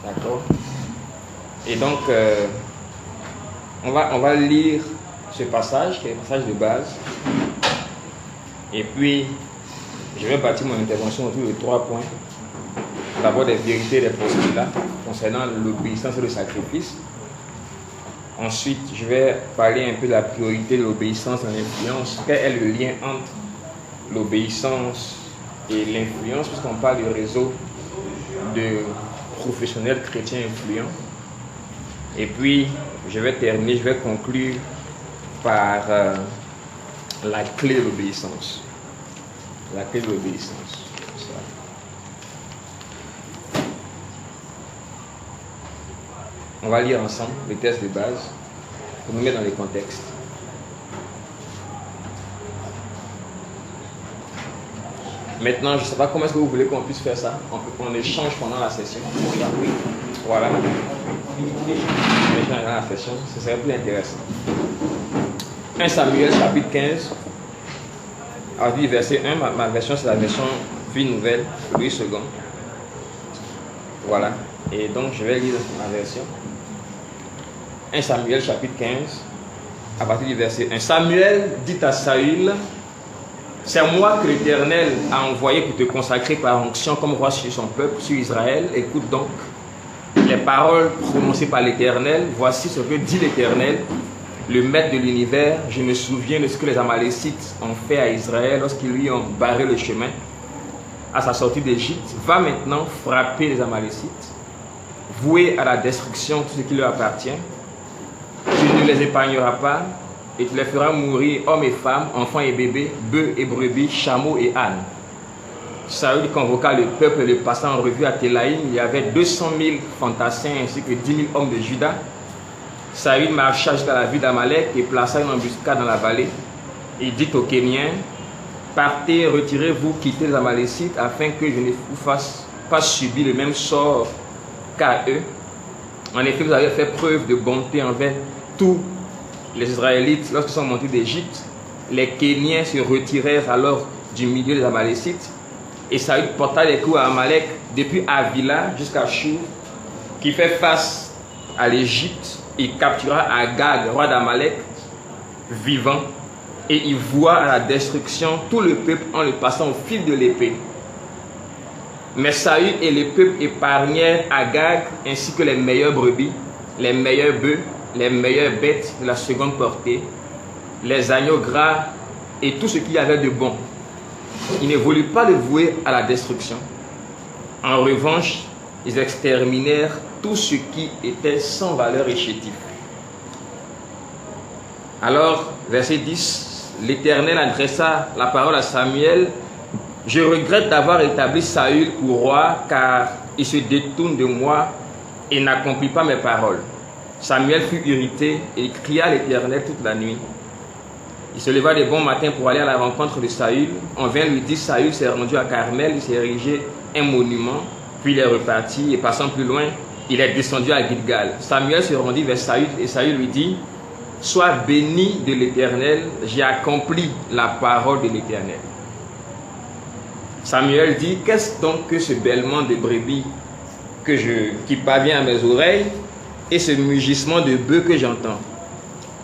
D'accord. Et donc, on va lire ce passage, qui est le passage de base. Et puis, je vais bâtir mon intervention autour de 3 points. D'abord, des vérités et des postulats concernant l'obéissance et le sacrifice. Ensuite, je vais parler un peu de la priorité de l'obéissance et de l'influence. Quel est le lien entre l'obéissance et l'influence, puisqu'on parle du réseau de professionnels chrétiens influents. Et puis, je vais terminer, je vais conclure par la clé de l'obéissance. La clé de l'obéissance. On va lire ensemble les textes de base pour nous mettre dans les contextes. Maintenant, je ne sais pas comment est-ce que vous voulez qu'on puisse faire ça. On échange pendant la session. Voilà. On échange pendant la session. Ce serait plus intéressant. 1 Samuel chapitre 15. À vie verset 1. Ma version, c'est la version Vie Nouvelle, Louis II. Voilà. Et donc, je vais lire ma version. 1 Samuel chapitre 15. À partir du verset 1. Samuel dit à Saül: c'est moi que l'Éternel a envoyé pour te consacrer par onction comme roi sur son peuple, sur Israël. Écoute donc les paroles prononcées par l'Éternel. Voici ce que dit l'Éternel, le maître de l'univers. Je me souviens de ce que les Amalécites ont fait à Israël lorsqu'ils lui ont barré le chemin à sa sortie d'Égypte. Va maintenant frapper les Amalécites, vouer à la destruction tout ce qui leur appartient. Tu ne les épargneras pas, et tu les feras mourir, hommes et femmes, enfants et bébés, bœufs et brebis, chameaux et ânes. Saül convoqua le peuple et le passa en revue à Télaïm. Il y avait 200 000 fantassins ainsi que 10 000 hommes de Juda. Saül marcha jusqu'à la ville d'Amalek et plaça une embuscade dans la vallée. Il dit aux Kéniens: partez, retirez-vous, quittez les Amalécites, afin que je ne vous fasse pas subir le même sort qu'à eux. En effet, vous avez fait preuve de bonté envers tous les Israélites lorsqu'ils sont montés d'Égypte. Les Kéniens se retirèrent alors du milieu des Amalécites. Et Saül porta les coups à Amalek depuis Avila jusqu'à Chour, qui fait face à l'Égypte. Il captura Agag, roi d'Amalek, vivant, et il voua à la destruction tout le peuple en le passant au fil de l'épée. Mais Saül et le peuple épargnèrent Agag ainsi que les meilleures brebis, les meilleurs bœufs, les meilleures bêtes de la seconde portée, les agneaux gras et tout ce qu'il y avait de bon. Ils ne voulurent pas le vouer à la destruction. En revanche, ils exterminèrent tout ce qui était sans valeur et chétif. Alors, verset 10, l'Éternel adressa la parole à Samuel: je regrette d'avoir établi Saül pour roi, car il se détourne de moi et n'accomplit pas mes paroles. Samuel fut irrité et cria à l'Éternel toute la nuit. Il se leva de bon matin pour aller à la rencontre de Saül. On vint lui dire: Saül s'est rendu à Carmel, il s'est érigé un monument, puis il est reparti, et passant plus loin, il est descendu à Gilgal. Samuel se rendit vers Saül et Saül lui dit: sois béni de l'Éternel, j'ai accompli la parole de l'Éternel. Samuel dit: qu'est-ce donc que ce bêlement de brebis qui parvient à mes oreilles et ce mugissement de bœufs que j'entends?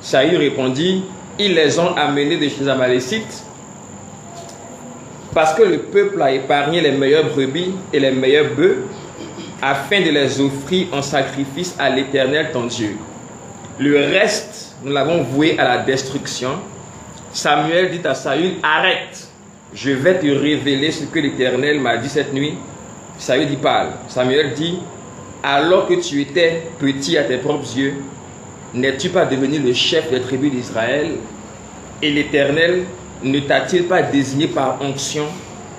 Saül répondit: ils les ont amenés de chez les Amalécites parce que le peuple a épargné les meilleures brebis et les meilleurs bœufs afin de les offrir en sacrifice à l'Éternel ton Dieu. Le reste, nous l'avons voué à la destruction. Samuel dit à Saül: arrête, je vais te révéler ce que l'Éternel m'a dit cette nuit. Saül dit: parle. Samuel dit: alors que tu étais petit à tes propres yeux, n'es-tu pas devenu le chef des tribus d'Israël? Et l'Éternel ne t'a-t-il pas désigné par onction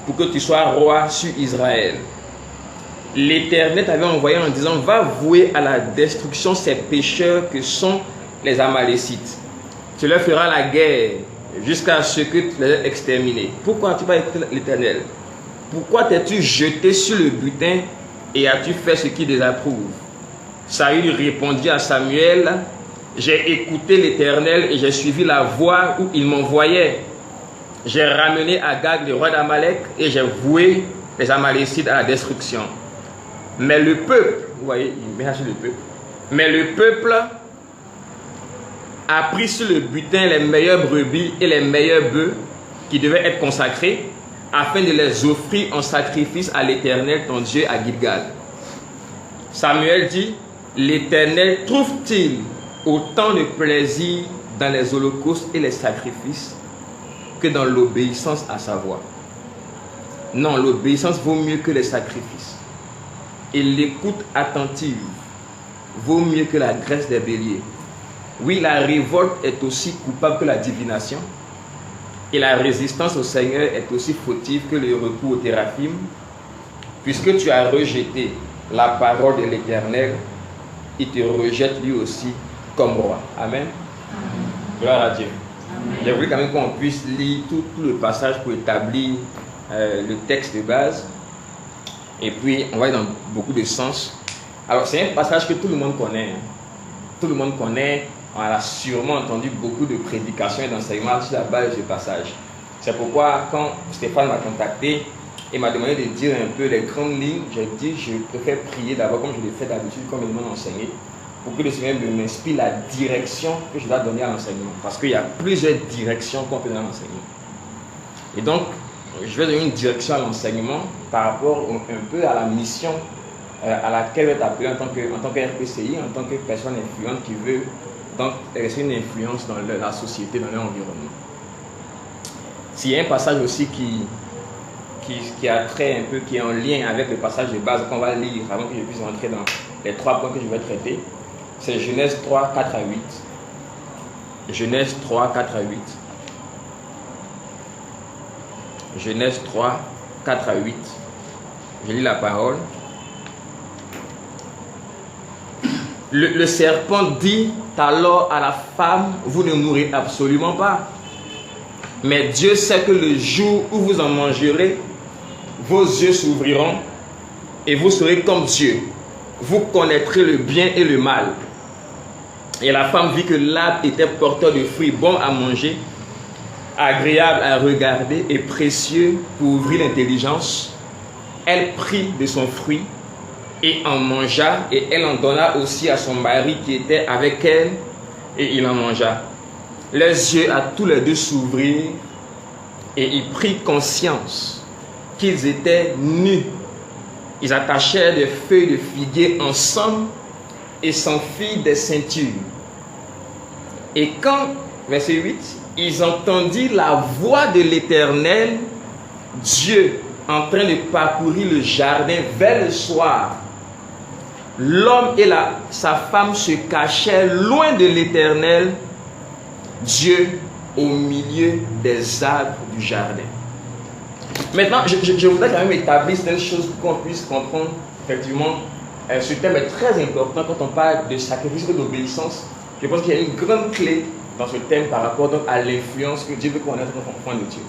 pour que tu sois roi sur Israël? L'Éternel t'avait envoyé en disant: va vouer à la destruction ces pécheurs que sont les Amalécites. Tu leur feras la guerre jusqu'à ce que tu les aies exterminés. Pourquoi n'as-tu pas écouté l'Éternel? Pourquoi t'es-tu jeté sur le butin et as-tu fait ce qu'il désapprouve? Saül répondit à Samuel: j'ai écouté l'Éternel et j'ai suivi la voie où il m'envoyait. J'ai ramené Agag, le roi d'Amalek, et j'ai voué les Amalécites à la destruction. Mais le peuple, vous voyez, il met sur le peuple. Mais le peuple a pris sur le butin les meilleures brebis et les meilleurs bœufs qui devaient être consacrés afin de les offrir en sacrifice à l'Éternel, ton Dieu, à Gilgal. Samuel dit, l'Éternel trouve-t-il autant de plaisir dans les holocaustes et les sacrifices que dans l'obéissance à sa voix? Non, l'obéissance vaut mieux que les sacrifices. Et l'écoute attentive vaut mieux que la graisse des béliers. Oui, la révolte est aussi coupable que la divination. Et la résistance au Seigneur est aussi fautive que le recours au téraphim, puisque tu as rejeté la parole de l'Éternel, il te rejette lui aussi comme roi. Amen. Gloire à Dieu. J'ai voulu quand même qu'on puisse lire tout le passage pour établir le texte de base. Et puis, on va aller dans beaucoup de sens. Alors, c'est un passage que tout le monde connaît. Tout le monde connaît. On a sûrement entendu beaucoup de prédications et d'enseignements sur la base de ce passage. C'est pourquoi, quand Stéphane m'a contacté et m'a demandé de dire un peu les grandes lignes, j'ai dit je préfère prier d'abord, comme je l'ai fait d'habitude, comme il m'a enseigné, pour que le Seigneur m'inspire la direction que je dois donner à l'enseignement. Parce qu'il y a plusieurs directions qu'on peut donner à l'enseignement. Et donc, je vais donner une direction à l'enseignement par rapport un peu à la mission à laquelle je vais t'appeler en tant que RPCI, en tant que personne influente qui veut donc exercer une influence dans la société, dans l'environnement. S'il y a un passage aussi qui a trait un peu, qui est en lien avec le passage de base qu'on va lire avant que je puisse rentrer dans les 3 points que je vais traiter, c'est Genèse 3, 4 à 8. Genèse 3, 4 à 8. Genèse 3, 4 à 8. Je lis la parole. Le serpent dit alors à la femme, vous ne mourrez absolument pas. Mais Dieu sait que le jour où vous en mangerez, vos yeux s'ouvriront et vous serez comme Dieu. Vous connaîtrez le bien et le mal. Et la femme vit que l'arbre était porteur de fruits bons à manger, agréable à regarder et précieux pour ouvrir l'intelligence. Elle prit de son fruit et en mangea, et elle en donna aussi à son mari qui était avec elle, et il en mangea. Les yeux à tous les deux s'ouvrirent, et ils prirent conscience qu'ils étaient nus. Ils attachèrent des feuilles de figuier ensemble et s'en firent des ceintures. Et quand, verset 8, ils entendirent la voix de l'Éternel, Dieu, en train de parcourir le jardin vers le soir, l'homme et sa femme se cachèrent loin de l'Éternel, Dieu, au milieu des arbres du jardin. Maintenant, je voudrais quand même établir certaines choses pour qu'on puisse comprendre, effectivement, ce thème est très important quand on parle de sacrifice et d'obéissance. Je pense qu'il y a une grande clé dans ce thème par rapport donc à l'influence que Dieu veut qu'on ait dans l'enfant de Dieu.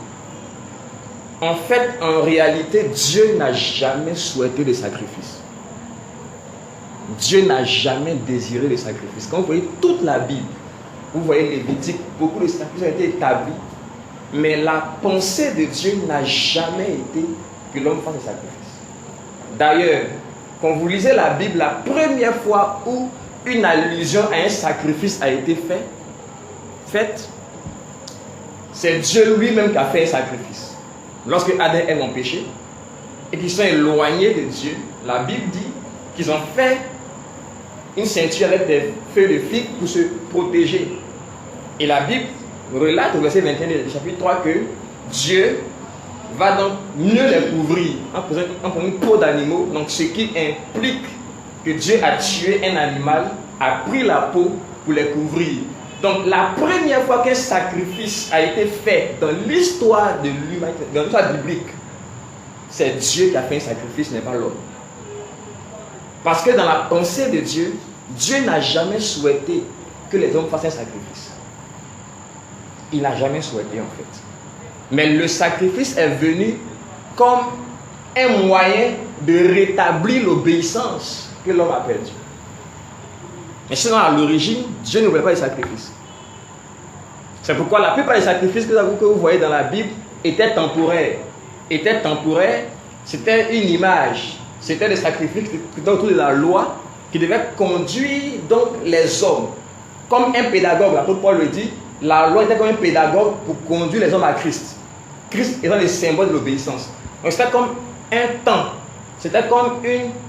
En fait, en réalité, Dieu n'a jamais souhaité les sacrifices. Dieu n'a jamais désiré les sacrifices. Quand vous voyez toute la Bible, vous voyez Lévitique, beaucoup de sacrifices ont été établis, mais la pensée de Dieu n'a jamais été que l'homme fasse des sacrifices. D'ailleurs, quand vous lisez la Bible, la première fois où une allusion à un sacrifice a été faite, c'est Dieu lui-même qui a fait un sacrifice. Lorsque Adam et Ève ont péché et qu'ils sont éloignés de Dieu, la Bible dit qu'ils ont fait une ceinture avec des feuilles de figue pour se protéger. Et la Bible relate au verset 21 du chapitre 3 que Dieu va donc mieux les couvrir en faisant une peau d'animaux, donc ce qui implique que Dieu a tué un animal, a pris la peau pour les couvrir. Donc la première fois qu'un sacrifice a été fait dans l'histoire de l'humanité, dans l'histoire biblique, c'est Dieu qui a fait un sacrifice, ce n'est pas l'homme. Parce que dans la pensée de Dieu, Dieu n'a jamais souhaité que les hommes fassent un sacrifice. Il n'a jamais souhaité en fait. Mais le sacrifice est venu comme un moyen de rétablir l'obéissance que l'homme a perdue. Mais sinon, à l'origine, Dieu ne voulait pas de sacrifice. C'est pourquoi la plupart des sacrifices que vous voyez dans la Bible étaient temporaires. C'était une image. C'était des sacrifices qui étaient autour de la loi, qui devaient conduire donc les hommes. Comme un pédagogue, l'apôtre Paul le dit, la loi était comme un pédagogue pour conduire les hommes à Christ. Christ étant le symbole de l'obéissance. Donc c'était comme un temps, c'était comme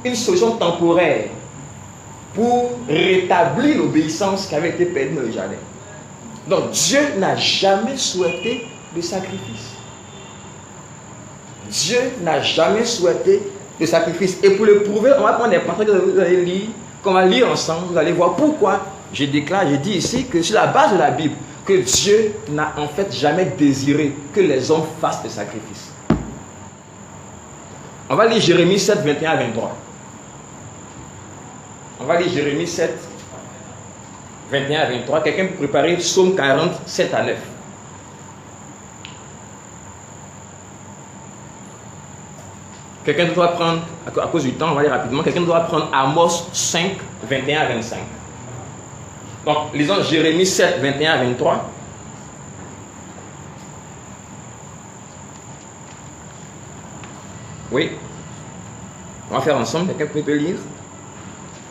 une solution temporaire pour rétablir l'obéissance qui avait été perdue dans le jardin. Donc Dieu n'a jamais souhaité de sacrifice. Dieu n'a jamais souhaité de sacrifice. Et pour le prouver, on va prendre des passages que vous allez lire, qu'on va lire ensemble, vous allez voir pourquoi je dis ici que sur la base de la Bible, que Dieu n'a en fait jamais désiré que les hommes fassent des sacrifices. On va lire Jérémie 7, 21 à 23. On va lire Jérémie 7, 21 à 23. Quelqu'un peut préparer Psaume 40, 7 à 9. Quelqu'un doit prendre, à cause du temps, on va aller rapidement, quelqu'un doit prendre Amos 5, 21 à 25. Donc, lisons Jérémie 7, 21 à 23. Oui. On va faire ensemble, quelqu'un peut lire?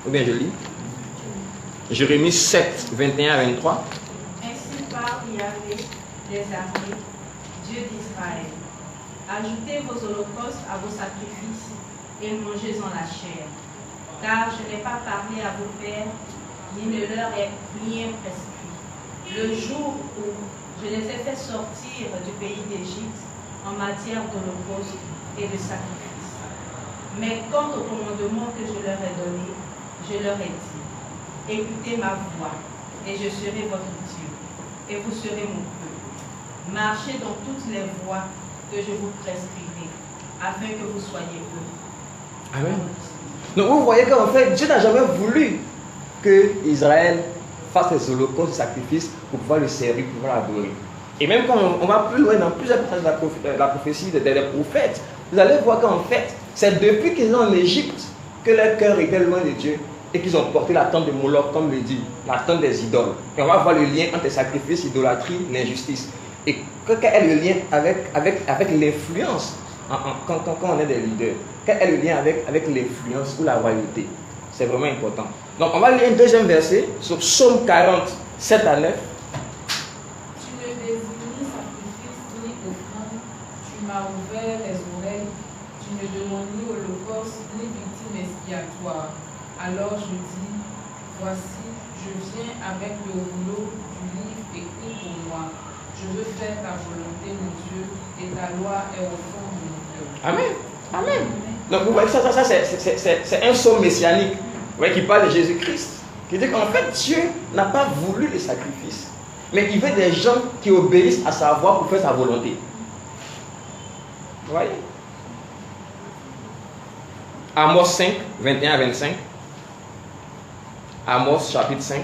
Ou bien je lis. Jérémie 7, 21 à 23. Ainsi parle Yahvé des armées, Dieu d'Israël. Ajoutez vos holocaustes à vos sacrifices et mangez-en la chair. Car je n'ai pas parlé à vos pères, ni ne leur ai rien prescrit. Le jour où je les ai fait sortir du pays d'Égypte en matière d'holocaustes et de sacrifices. Mais quant au commandement que je leur ai donné, je leur ai dit, écoutez ma voix, et je serai votre Dieu, et vous serez mon peuple. Marchez dans toutes les voies que je vous prescrirai, afin que vous soyez heureux. Amen. Donc vous voyez qu'en fait, Dieu n'a jamais voulu que Israël fasse des holocaustes, des sacrifices pour pouvoir le servir, pour pouvoir l'adorer. Et même quand on va plus loin dans plusieurs passages de la prophétie des prophètes, vous allez voir qu'en fait, c'est depuis qu'ils sont en Égypte que leur cœur était loin de Dieu et qu'ils ont porté la tente de Moloch, comme le dit, la tente des idoles. Et on va voir le lien entre les sacrifices, l'idolâtrie, l'injustice. Et quel est le lien avec l'influence quand on est des leaders? Quel est le lien avec l'influence ou la royauté? C'est vraiment important. Donc on va lire un deuxième verset sur Psaume 40, 7 à 9. Tu ne désires ni sacrifice ni offrande, tu m'as ouvert les oreilles, tu ne demandes ni holocauste ni victime expiatoire. Alors je dis, voici, je viens avec le rouleau du livre écrit pour moi. Je veux faire ta volonté, mon Dieu, et ta loi est au fond de mon cœur. Amen. Amen. Donc vous voyez que ça c'est un psaume messianique, vous voyez, qui parle de Jésus-Christ, qui dit qu'en fait Dieu n'a pas voulu les sacrifices, mais il veut des gens qui obéissent à sa voix pour faire sa volonté. Vous voyez? Amos 5, 21 à 25. Amos chapitre 5.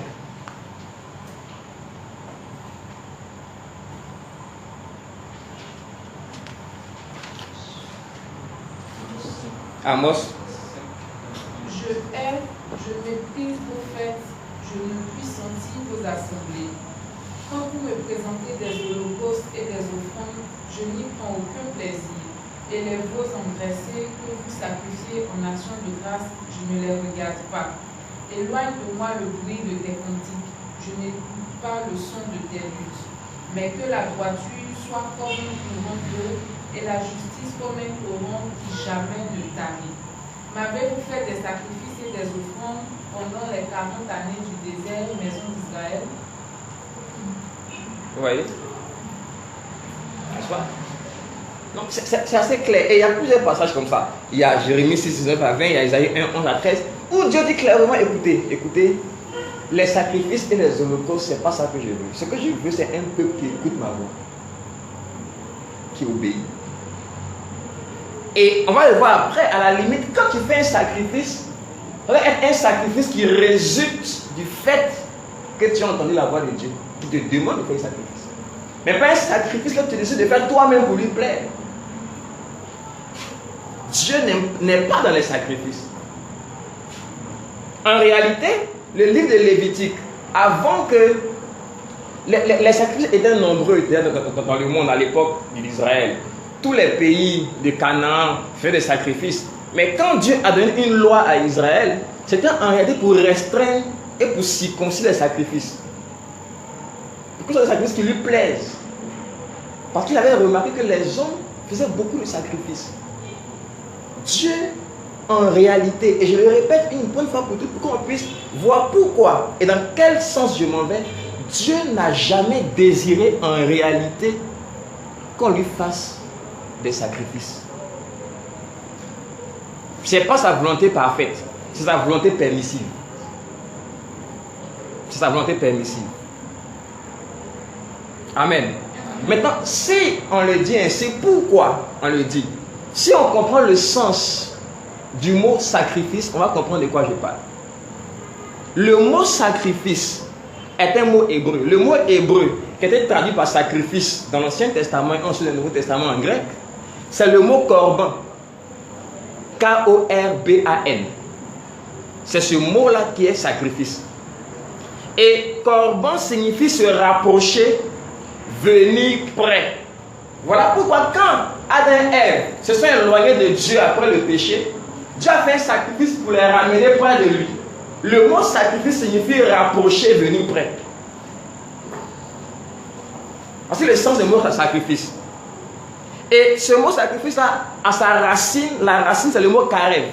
Amos. Je hais, je méprise vos fêtes, je ne puis sentir vos assemblées. Quand vous me présentez des holocaustes et des offrandes, je n'y prends aucun plaisir. Et les veaux engraissés que vous sacrifiez en action de grâce, je ne les regarde pas. Éloigne de moi le bruit de tes cantiques, je n'écoute pas le son de tes luttes. Mais que la droiture soit comme un courant d'eau et la justice comme un torrent qui jamais ne tarit. M'avez-vous fait des sacrifices et des offrandes pendant les 40 années du désert, maison d'Israël? Vous voyez? N'est-ce pas? Donc c'est assez clair. Et il y a plusieurs passages comme ça. Il y a Jérémie 6, 19 à 20, il y a Isaïe 1, 11 à 13, où Dieu dit clairement, écoutez, les sacrifices et les holocaustes, c'est pas ça que je veux. Ce que je veux, c'est un peuple qui écoute ma voix, qui obéit. Et on va le voir après, à la limite, quand tu fais un sacrifice, ça va être un sacrifice qui résulte du fait que tu as entendu la voix de Dieu, qui te demande de faire un sacrifice. Mais pas un sacrifice que tu décides de faire toi-même pour lui plaire. Dieu n'est pas dans les sacrifices. En réalité, le livre de Lévitique, avant que les sacrifices étaient nombreux dans le monde à l'époque d'Israël, tous les pays de Canaan faisaient des sacrifices. Mais quand Dieu a donné une loi à Israël, c'était en réalité pour restreindre et pour circoncire les sacrifices. Pour que ce soit des sacrifices qui lui plaisent. Parce qu'il avait remarqué que les hommes faisaient beaucoup de sacrifices. Dieu, en réalité, et je le répète une bonne fois pour toutes, pour qu'on puisse voir pourquoi et dans quel sens je m'en vais, Dieu n'a jamais désiré en réalité qu'on lui fasse des sacrifices. Ce n'est pas sa volonté parfaite, c'est sa volonté permissive. C'est sa volonté permissive. Amen. Maintenant, si on le dit ainsi, pourquoi on le dit? Si on comprend le sens du mot sacrifice, on va comprendre de quoi je parle. Le mot sacrifice est un mot hébreu. Le mot hébreu qui était traduit par sacrifice dans l'Ancien Testament et ensuite le Nouveau Testament en grec, c'est le mot korban. K-O-R-B-A-N. C'est ce mot-là qui est sacrifice. Et korban signifie se rapprocher, venir près. Voilà pourquoi quand Adam et Ève se sont éloignés de Dieu après le péché, Dieu a fait un sacrifice pour les ramener près de lui. Le mot sacrifice signifie rapprocher, venir près. C'est le sens du mot sacrifice. Et ce mot sacrifice-là, à sa racine, la racine c'est le mot karev.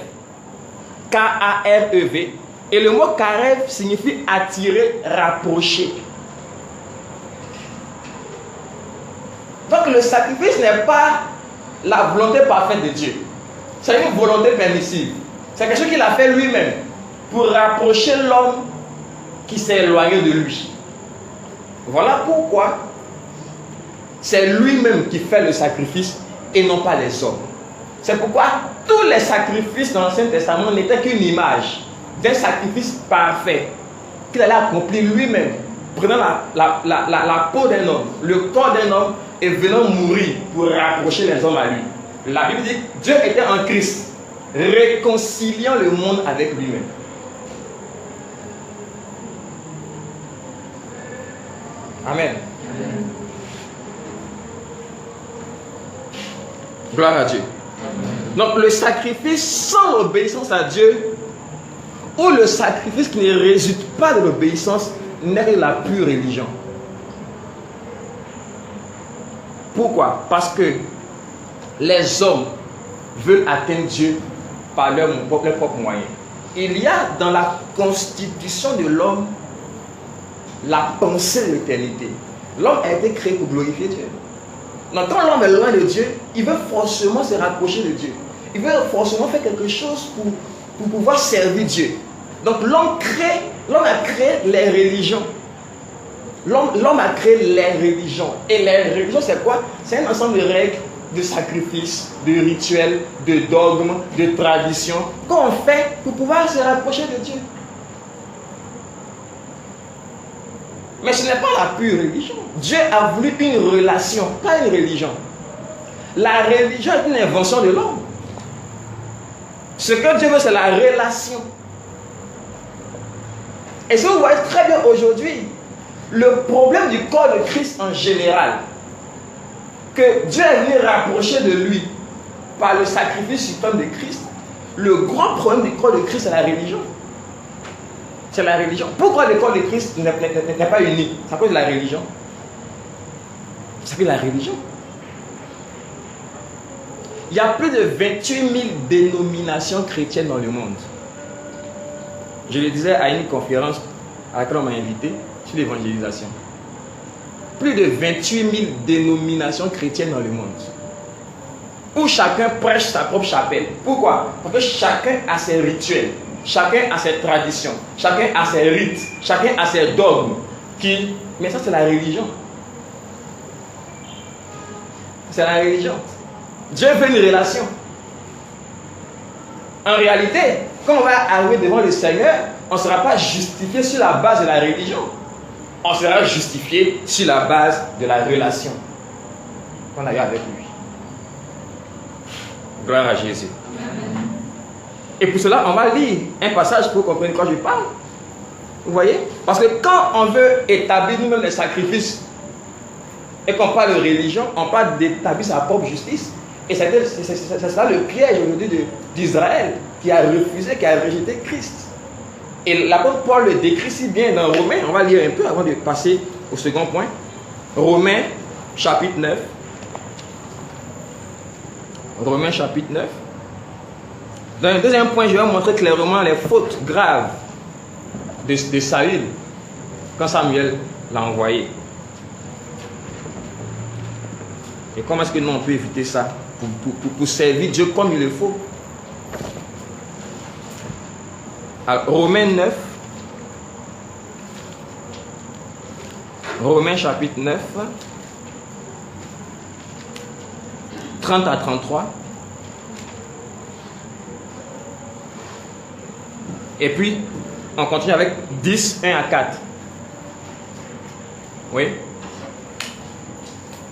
K-A-R-E-V. Et le mot karev signifie attirer, rapprocher. Donc le sacrifice n'est pas la volonté parfaite de Dieu. C'est une volonté permissive. C'est quelque chose qu'il a fait lui-même pour rapprocher l'homme qui s'est éloigné de lui. Voilà pourquoi c'est lui-même qui fait le sacrifice et non pas les hommes. C'est pourquoi tous les sacrifices dans l'Ancien Testament n'étaient qu'une image d'un sacrifice parfait qu'il allait accomplir lui-même, prenant la peau d'un homme, le corps d'un homme et venant mourir pour rapprocher les hommes à lui. La Bible dit que Dieu était en Christ, réconciliant le monde avec lui-même. Amen. Gloire à Dieu. Donc le sacrifice sans l'obéissance à Dieu, ou le sacrifice qui ne résulte pas de l'obéissance, n'est que la pure religion. Pourquoi? Parce que les hommes veulent atteindre Dieu par leurs propres moyens. Il y a dans la constitution de l'homme la pensée de l'éternité. L'homme a été créé pour glorifier Dieu. Donc quand l'homme est loin de Dieu, il veut forcément se rapprocher de Dieu. Il veut forcément faire quelque chose pour pouvoir servir Dieu. Donc l'homme a créé les religions. L'homme a créé les religions. Et les religions, c'est quoi? C'est un ensemble de règles, de sacrifices, de rituels, de dogmes, de traditions qu'on fait pour pouvoir se rapprocher de Dieu. Mais ce n'est pas la pure religion. Dieu a voulu une relation, pas une religion. La religion est une invention de l'homme. Ce que Dieu veut, c'est la relation. Et si vous voyez très bien aujourd'hui, le problème du corps de Christ en général, que Dieu est venu rapprocher de lui par le sacrifice suprême de Christ, le grand problème du corps de Christ, c'est la religion. C'est la religion. Pourquoi le corps de Christ n'est pas uni? C'est à cause de la religion. C'est à cause de la religion. Il y a plus de 28 000 dénominations chrétiennes dans le monde. Je le disais à une conférence à laquelle on m'a invité sur l'évangélisation. Plus de 28 000 dénominations chrétiennes dans le monde. Où chacun prêche sa propre chapelle. Pourquoi? Parce que chacun a ses rituels. Chacun a ses traditions, chacun a ses rites, chacun a ses dogmes. Mais ça, c'est la religion. C'est la religion. Dieu veut une relation. En réalité, quand on va arriver devant le Seigneur, on ne sera pas justifié sur la base de la religion. On sera justifié sur la base de la relation qu'on a eu avec lui. Gloire à Jésus. Et pour cela, on va lire un passage pour comprendre de quoi je parle. Vous voyez? Parce que quand on veut établir nous-mêmes les sacrifices et qu'on parle de religion, on parle d'établir sa propre justice. Et c'est ça le piège aujourd'hui d'Israël qui a refusé, qui a rejeté Christ. Et l'apôtre Paul le décrit si bien dans Romains. On va lire un peu avant de passer au second point. Romains chapitre 9. Romains chapitre 9. Dans un deuxième point, je vais montrer clairement les fautes graves de Saül quand Samuel l'a envoyé. Et comment est-ce que nous on peut éviter ça pour servir Dieu comme il le faut? Alors, Romains 9. Romains chapitre 9. 30 à 33. Et puis, on continue avec 10, 1 à 4. Oui?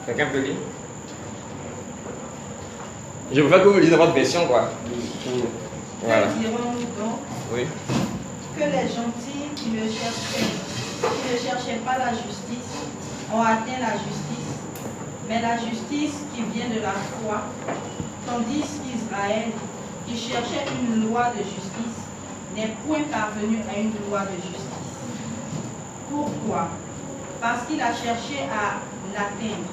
Quelqu'un peut lire? Je veux que vous lisez votre version, quoi. Voilà. Que dirons-nous donc? Oui. Que les gentils qui ne cherchaient pas la justice ont atteint la justice, mais la justice qui vient de la foi, tandis qu'Israël, qui cherchait une loi de justice, n'est point parvenu à une loi de justice. Pourquoi? Parce qu'il a cherché à l'atteindre,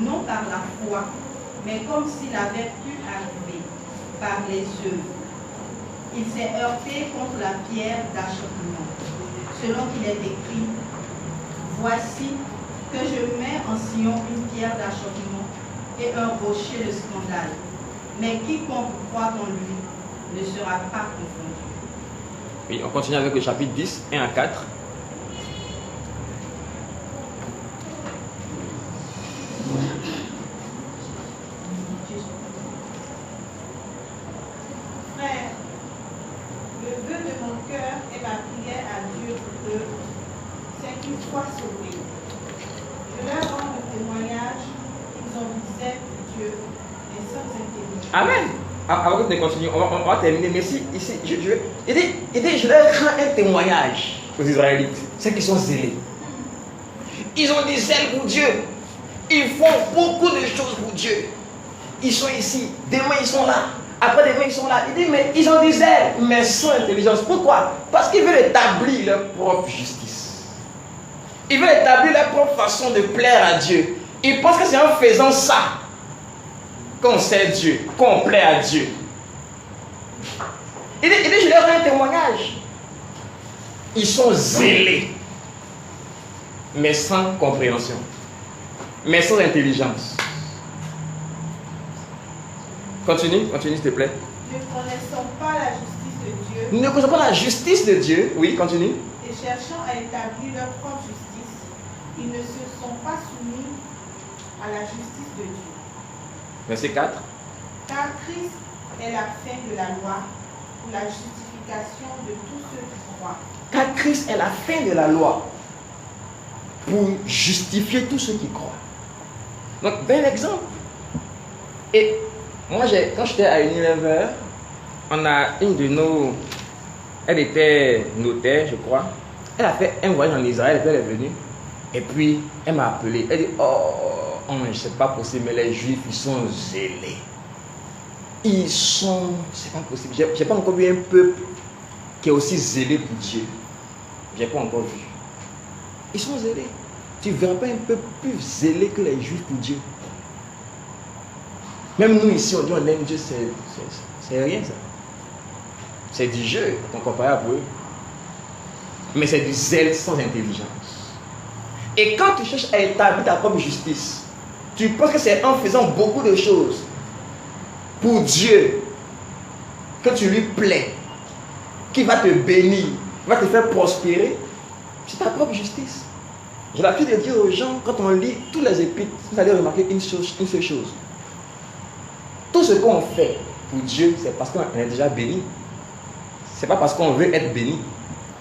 non par la foi, mais comme s'il avait pu arriver par les œuvres. Il s'est heurté contre la pierre d'achoppement, selon qu'il est écrit, « Voici que je mets en Sion une pierre d'achoppement et un rocher de scandale, mais quiconque croit en lui ne sera pas confondu. » Oui, on continue avec le chapitre 10, 1 à 4. Frère, le vœu de mon cœur et ma prière à Dieu pour eux, c'est qu'ils soient sauvés. Je leur rends le témoignage qu'ils ont visé pour Dieu et sans intelligence. Amen. Avant de continuer, on va terminer. Mais si, ici, il dit, je leur rends un témoignage aux Israélites. C'est qu'ils sont zélés. Ils ont des zèles pour Dieu. Ils font beaucoup de choses pour Dieu. Ils sont ici. Demain, ils sont là. Après, demain, ils sont là. Il dit, mais ils ont des zèles, mais sans intelligence. Pourquoi? Parce qu'ils veulent établir leur propre justice. Ils veulent établir leur propre façon de plaire à Dieu. Ils pensent que c'est en faisant ça qu'on sert Dieu, qu'on plaît à Dieu. Il dit, je leur rends un témoignage. Ils sont zélés, mais sans compréhension, mais sans intelligence. Continue, s'il te plaît. Ne connaissant pas la justice de Dieu, Nous ne connaissons pas la justice de Dieu. Oui, continue. et cherchant à établir leur propre justice, ils ne se sont pas soumis à la justice de Dieu. Verset 4. Car Christ est la fin de la loi pour la justification de tous ceux qui croient. Car Christ est la fin de la loi pour justifier tous ceux qui croient. Donc, bel exemple. Et moi, quand j'étais à Unilever, on a une de nos... Elle était notaire, je crois. Elle a fait un voyage en Israël, elle est venue. Et puis, elle m'a appelé. Elle dit, c'est pas possible, mais les Juifs, ils sont zélés. C'est pas possible. J'ai pas encore vu un peuple qui est aussi zélé pour Dieu. J'ai pas encore vu. Ils sont zélés. Tu ne verras pas un peuple plus zélé que les Juifs pour Dieu. Même nous ici, on dit on aime Dieu, c'est rien ça. C'est du jeu comparé à eux. Mais c'est du zèle sans intelligence. Et quand tu cherches à établir ta propre justice, tu penses que c'est en faisant beaucoup de choses pour Dieu que tu lui plais, qui va te bénir, va te faire prospérer. C'est ta propre justice. J'ai l'habitude de dire aux gens, quand on lit tous les épîtres, vous allez remarquer une seule chose. Tout ce qu'on fait pour Dieu, c'est parce qu'on est déjà béni. C'est pas parce qu'on veut être béni.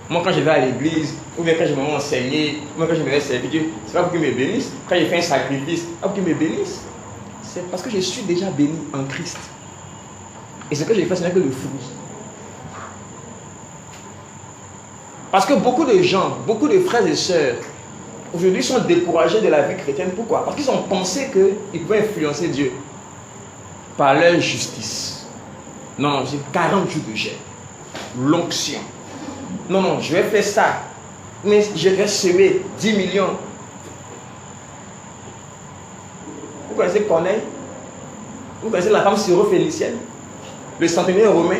Moi, quand je vais à l'église, ou bien quand je vais m'enseigner, ou bien quand je me vais servir Dieu, c'est pas pour qu'il me bénisse. Quand je fais un sacrifice, c'est pas pour qu'il me bénisse. C'est parce que je suis déjà béni en Christ. Et ce que j'ai fait, ce n'est que le fruit. Parce que beaucoup de gens, beaucoup de frères et sœurs, aujourd'hui sont découragés de la vie chrétienne. Pourquoi? Parce qu'ils ont pensé qu'ils pouvaient influencer Dieu par leur justice. Non, j'ai 40 jours de jeûne. L'onction. Non, je vais faire ça. Mais je vais semer 10 millions. Vous connaissez Corneille? Vous connaissez la femme syro-phénicienne? Le centenaire romain?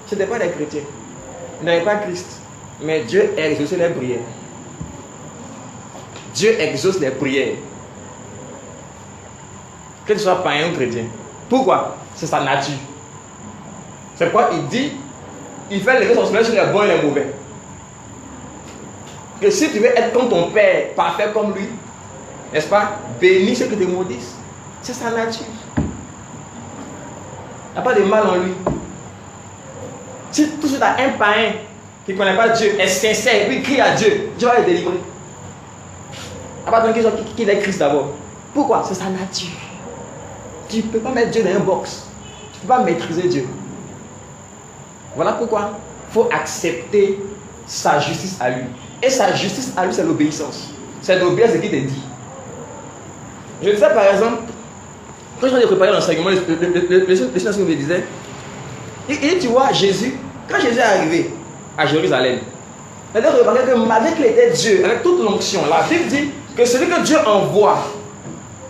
Ce n'était pas des chrétiens. Ils n'avaient pas Christ. Mais Dieu exauce les prières. Dieu exauce les prières. Que tu sois païen ou chrétien. Pourquoi? C'est sa nature. C'est pourquoi il dit, il fait lever son soleil sur les bons et les mauvais. Que si tu veux être comme ton père, parfait comme lui, n'est-ce pas? Bénis ceux qui te maudissent. C'est sa nature. Il n'y a pas de mal en lui. Si tout de suite un païen qui ne connaît pas Dieu est sincère et puis crie à Dieu, Dieu va le délivrer. À part qu'il est Christ d'abord. Pourquoi? C'est sa nature. Tu ne peux pas mettre Dieu dans un box. Tu ne peux pas maîtriser Dieu. Voilà pourquoi il faut accepter sa justice à lui. Et sa justice à lui, c'est l'obéissance. C'est d'obéir à ce qu'il te dit. Je disais par exemple, quand je préparais l'enseignement, le Seigneur me disait, et tu vois, Jésus, quand Jésus est arrivé à Jérusalem, c'est-à-dire que malgré qu'il était Dieu, avec toute l'onction, la Bible dit que celui que Dieu envoie,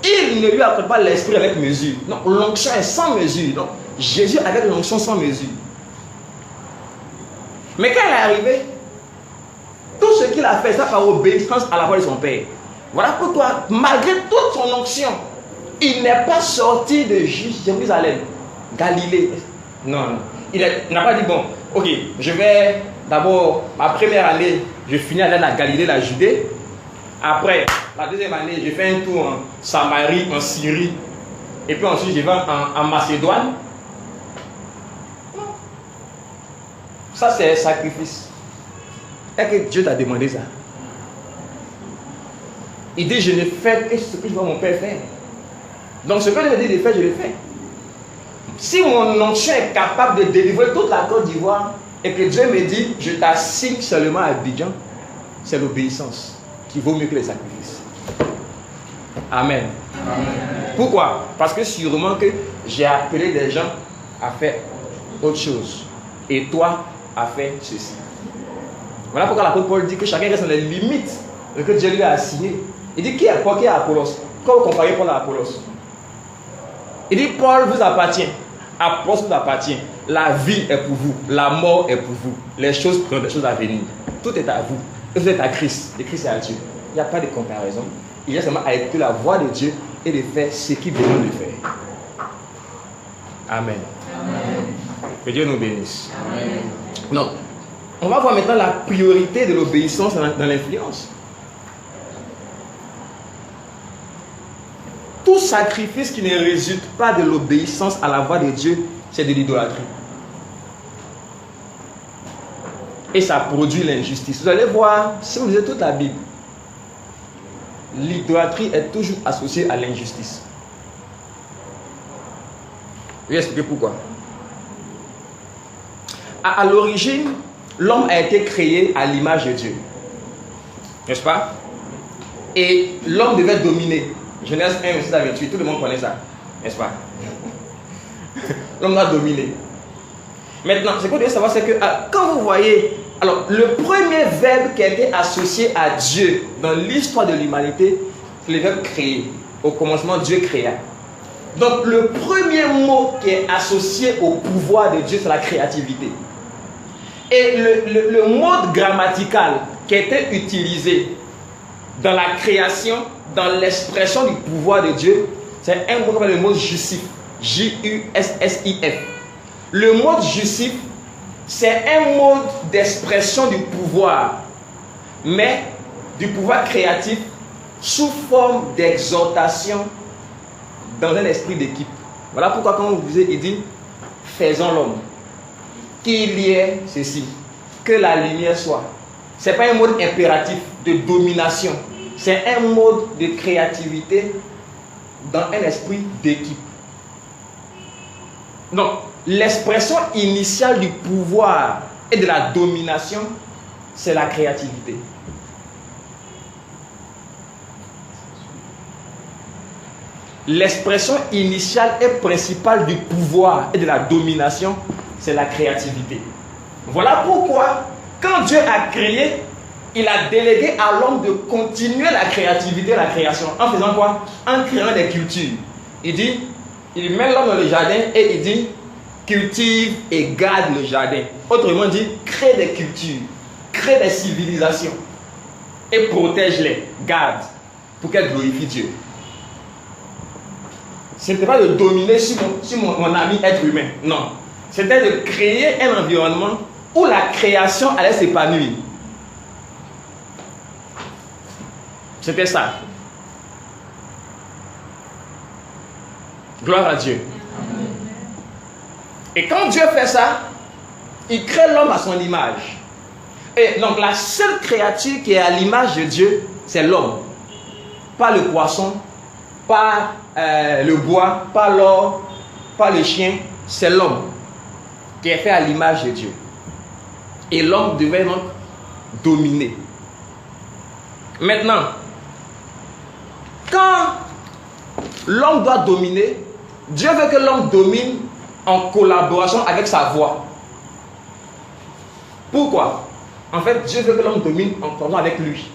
il ne lui accorde pas l'esprit avec mesure. Non, l'onction est sans mesure. Donc, Jésus avec l'onction sans mesure. Mais quand il est arrivé, tout ce qu'il a fait, ça par obéissance à la voix de son Père. Voilà pourquoi, malgré toute son onction, il n'est pas sorti de Jérusalem, Galilée. Non. Il n'a pas dit, bon, ok, je vais d'abord, ma première année, je finis à la Galilée, la Judée. Après, la deuxième année, je fais un tour en Samarie, en Syrie. Et puis ensuite, je vais en Macédoine. Ça, c'est un sacrifice. Est-ce que Dieu t'a demandé ça? Il dit, je ne fais que ce que je vois mon Père faire. Donc, ce que je me dis de faire, je le fais. Si mon onction est capable de délivrer toute la Côte d'Ivoire et que Dieu me dit, je t'assigne seulement à Abidjan, c'est l'obéissance qui vaut mieux que les sacrifices. Amen. Amen. Pourquoi? Parce que sûrement que j'ai appelé des gens à faire autre chose. Et toi, à faire ceci. Voilà pourquoi l'apôtre Paul dit que chacun reste dans les limites que Dieu lui a assignées. Il dit, qui est Paul, qui est Apollos? Quand vous comparez Paul à Apollos, il dit, Paul vous appartient, Apollos vous appartient. La vie est pour vous, la mort est pour vous. Les choses sont des choses à venir. Tout est à vous. Vous êtes à Christ. Le Christ est à Dieu. Il n'y a pas de comparaison. Il y a seulement à écouter la voix de Dieu et de faire ce qu'il demande de faire. Amen. Amen. Que Dieu nous bénisse. Amen. Donc, on va voir maintenant la priorité de l'obéissance dans l'influence. Tout sacrifice qui ne résulte pas de l'obéissance à la voix de Dieu, c'est de l'idolâtrie. Et ça produit l'injustice. Vous allez voir, si vous lisez toute la Bible, l'idolâtrie est toujours associée à l'injustice. Je vais expliquer pourquoi. À l'origine, l'homme a été créé à l'image de Dieu. N'est-ce pas? Et l'homme devait dominer. Genèse 1, 26 à 28, tout le monde connaît ça. N'est-ce pas? L'homme doit dominer. Maintenant, ce que vous devez savoir, c'est que quand vous voyez, alors le premier verbe qui a été associé à Dieu dans l'histoire de l'humanité, c'est le verbe créer. Au commencement, Dieu créa. Donc le premier mot qui est associé au pouvoir de Dieu, c'est la créativité. Et le mode grammatical qui a été utilisé dans la création, dans l'expression du pouvoir de Dieu, c'est un mot comme le mot justif. J-U-S-S-I-F. Le mot justif, c'est un mode d'expression du pouvoir, mais du pouvoir créatif sous forme d'exhortation dans un esprit d'équipe. Voilà pourquoi quand vous lisez, il dit faisons l'homme, qu'il y ait ceci, que la lumière soit. Ce n'est pas un mode impératif de domination, c'est un mode de créativité dans un esprit d'équipe. Donc, l'expression initiale du pouvoir et de la domination, c'est la créativité. L'expression initiale et principale du pouvoir et de la domination, c'est la créativité. Voilà pourquoi, quand Dieu a créé, il a délégué à l'homme de continuer la créativité, la création. En faisant quoi? En créant des cultures. Il met l'homme dans le jardin et il dit, cultive et garde le jardin. Autrement dit, crée des cultures, crée des civilisations et protège-les, garde, pour qu'elles glorifient Dieu. Ce n'était pas de dominer sur mon ami être humain, non. C'était de créer un environnement où la création allait s'épanouir. C'était ça. Gloire à Dieu. Et quand Dieu fait ça, il crée l'homme à son image. Et donc la seule créature qui est à l'image de Dieu, c'est l'homme. Pas le poisson, pas le bois, pas l'or, pas le chien. C'est l'homme qui est fait à l'image de Dieu. Et l'homme devait donc dominer. Maintenant, quand l'homme doit dominer, Dieu veut que l'homme domine en collaboration avec sa voix. Pourquoi? En fait, Dieu veut que l'homme domine en collaboration avec lui.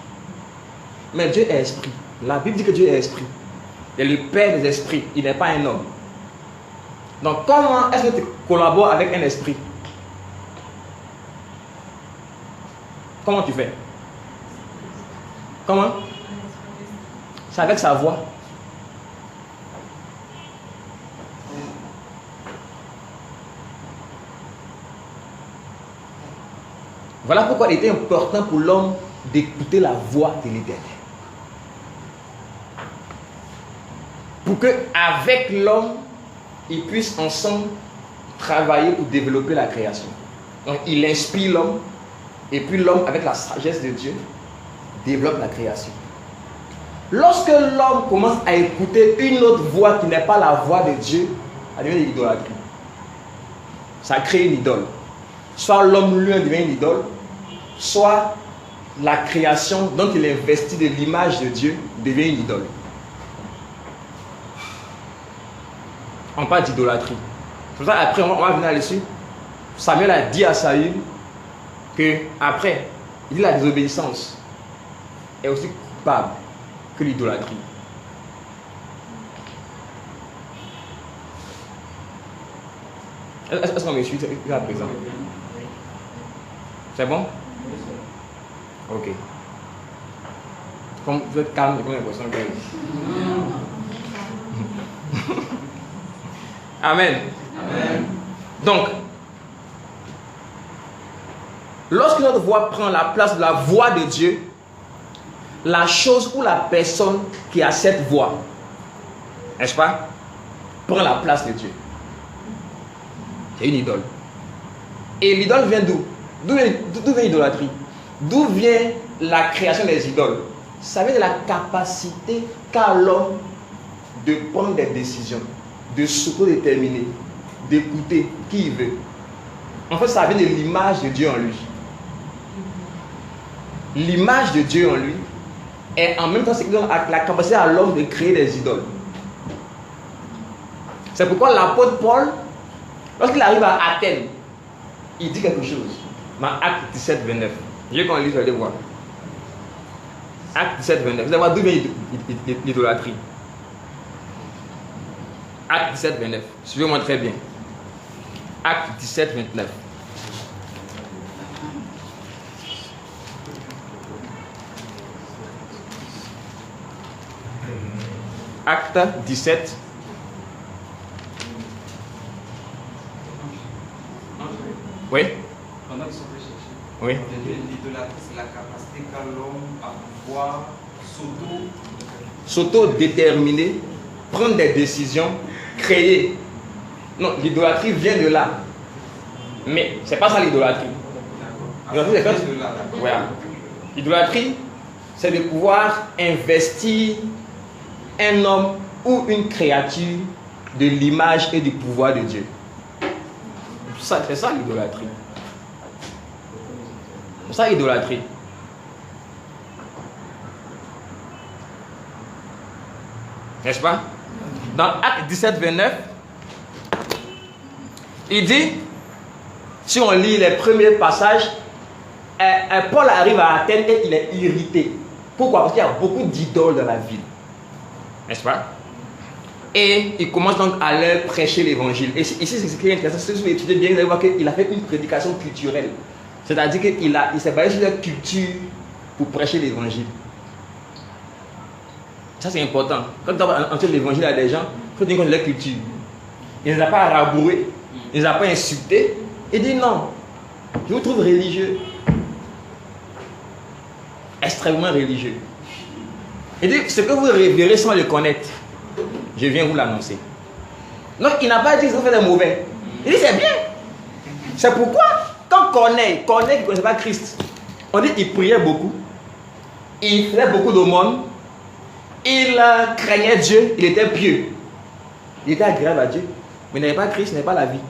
Mais Dieu est esprit. La Bible dit que Dieu est esprit. Il est le Père des esprits. Il n'est pas un homme. Donc, comment est-ce que tu collabores avec un esprit? Comment tu fais? Comment? C'est avec sa voix. Voilà pourquoi il était important pour l'homme d'écouter la voix de l'Éternel. Pour qu'avec l'homme, ils puissent ensemble travailler pour développer la création. Donc il inspire l'homme, et puis l'homme, avec la sagesse de Dieu, développe la création. Lorsque l'homme commence à écouter une autre voix qui n'est pas la voix de Dieu, ça devient une idolâtrie. Ça crée une idole. Soit l'homme lui devient une idole, soit la création dont il investit de l'image de Dieu devient une idole. On parle d'idolâtrie. C'est pour ça qu'après, on va venir là-dessus. Samuel a dit à Saül que après, il dit la désobéissance est aussi coupable que l'idolâtrie. Est-ce qu'on me suit à présent? C'est bon? Ok. Comme vous êtes calme, j'ai l'impression que... Amen. Amen. Donc, lorsque notre voix prend la place de la voix de Dieu, la chose ou la personne qui a cette voix, n'est-ce pas, prend la place de Dieu. C'est une idole. Et l'idole vient d'où? D'où vient l'idolâtrie? D'où vient la création des idoles? Ça vient de la capacité qu'a l'homme de prendre des décisions, de s'autodéterminer, d'écouter qui il veut. En fait, ça vient de l'image de Dieu en lui. L'image de Dieu en lui est en même temps ce qui donne la capacité à l'homme de créer des idoles. C'est pourquoi l'apôtre Paul, lorsqu'il arrive à Athènes, il dit quelque chose. Dans Acte 17, 29. Je vais qu'on lit, vous allez voir. Acte 17, 29. Vous allez voir d'où vient l'idolâtrie. Acte 17, 29. Suivez-moi très bien. Acte 17, 29. Acte 17. Oui. Pendant qu'ils sont cherchés. Oui. L'idolâtrie, c'est la capacité qu'a l'homme à pouvoir s'auto-déterminer, prendre des décisions, créer. Non, l'idolâtrie vient de là. Mais c'est pas ça l'idolâtrie. L'idolâtrie, c'est de pouvoir investir un homme ou une créature de l'image et du pouvoir de Dieu. C'est ça l'idolâtrie. C'est ça l'idolâtrie. N'est-ce pas? Dans Acte 17, 29, il dit, si on lit les premiers passages, Paul arrive à Athènes et il est irrité. Pourquoi? Parce qu'il y a beaucoup d'idoles dans la ville. N'est-ce pas? Et il commence donc à leur prêcher l'évangile. Et ici, c'est ce qui est intéressant. Si vous étudiez bien, vous allez voir qu'il a fait une prédication culturelle. C'est-à-dire qu'il s'est basé sur leur culture pour prêcher l'évangile. Ça, c'est important. Quand on va entrer l'évangile à des gens, il faut tenir compte de leur culture. Il ne les a pas raboués, il ne les a pas insultés. Il dit non, je vous trouve religieux. Extrêmement religieux. Il dit, ce que vous révérez sans le connaître, je viens vous l'annoncer. Donc, il n'a pas dit que vous faites des mauvais. Il dit, c'est bien. C'est pourquoi, quand Corneille qui ne connaissait pas Christ, on dit qu'il priait beaucoup, il faisait beaucoup d'aumônes, il craignait Dieu, il était pieux. Il était agréable à Dieu, mais il n'avait pas Christ, il n'avait pas la vie.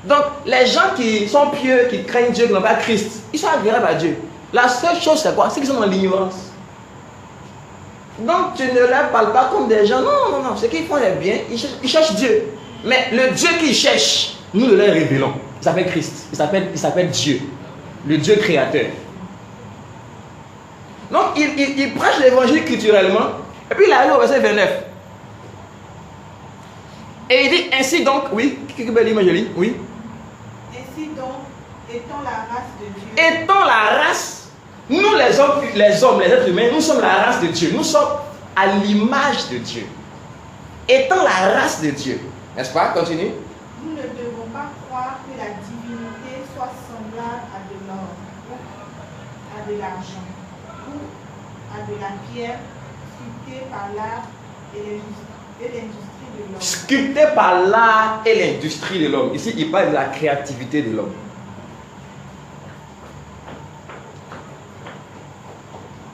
Donc, les gens qui sont pieux, qui craignent Dieu, qui n'ont pas Christ, ils sont agréables à Dieu. La seule chose, c'est quoi? C'est qu'ils sont dans l'ignorance. Donc, tu ne leur parles pas comme des gens. Non, non, non. Ce qu'ils font est bien. Ils cherchent Dieu. Mais le Dieu qu'ils cherchent, nous le leur révélons. Il s'appelle Christ. Il s'appelle Dieu. Le Dieu créateur. Donc, il prêche l'évangile culturellement. Et puis, il arrive au verset 29. Et il dit, ainsi donc, oui, qui peut lire, moi je lis, oui. Ainsi donc, étant la race de Dieu. Étant la race, nous les hommes, les êtres humains, nous sommes la race de Dieu. Nous sommes à l'image de Dieu. Étant la race de Dieu. N'est-ce pas? Continue. Nous ne devons pas croire que la divinité soit semblable à de l'or, ou à de l'argent, ou à de la pierre sculptée par l'art et l'industrie de l'homme. Sculptée par l'art et l'industrie de l'homme. Ici, il parle de la créativité de l'homme.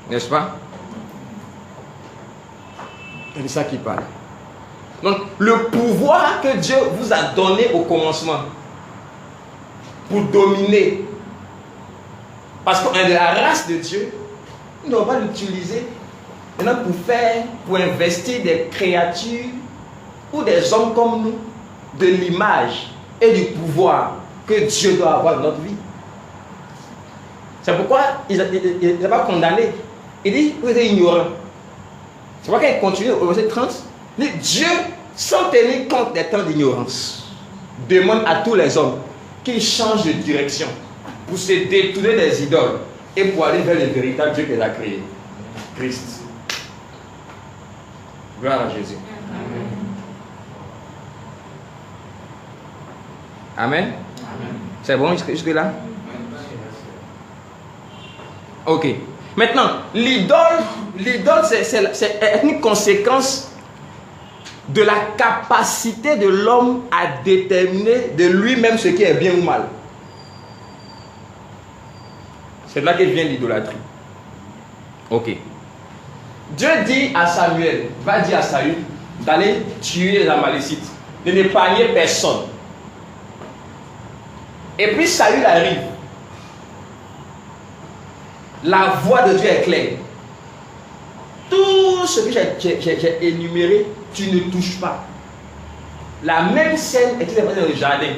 N'est-ce pas? C'est de ça qu'il parle. Donc, le pouvoir que Dieu vous a donné au commencement pour dominer, parce qu'on est de la race de Dieu, nous ne devons pas l'utiliser maintenant pour investir des créatures ou des hommes comme nous de l'image et du pouvoir que Dieu doit avoir dans notre vie. C'est pourquoi il n'a pas condamné. Il dit, vous êtes ignorants. C'est pourquoi il continue au verset 30. Il dit, Dieu, sans tenir compte des temps d'ignorance, demande à tous les hommes qu'ils changent de direction pour se détourner des idoles et pour aller vers le véritable Dieu qui les a créés, Christ. Gloire à Jésus. Amen. Amen. C'est bon jusque-là? Ok. Maintenant, l'idole, c'est une conséquence de la capacité de l'homme à déterminer de lui-même ce qui est bien ou mal. C'est de là que vient l'idolâtrie. Ok. Dieu dit à Samuel, va dire à Saül d'aller tuer les Amalécites, de n'épargner personne. Et puis Saül arrive. La voix de Dieu est claire. Tout ce que j'ai énuméré, tu ne touches pas. La même scène était dans le jardin.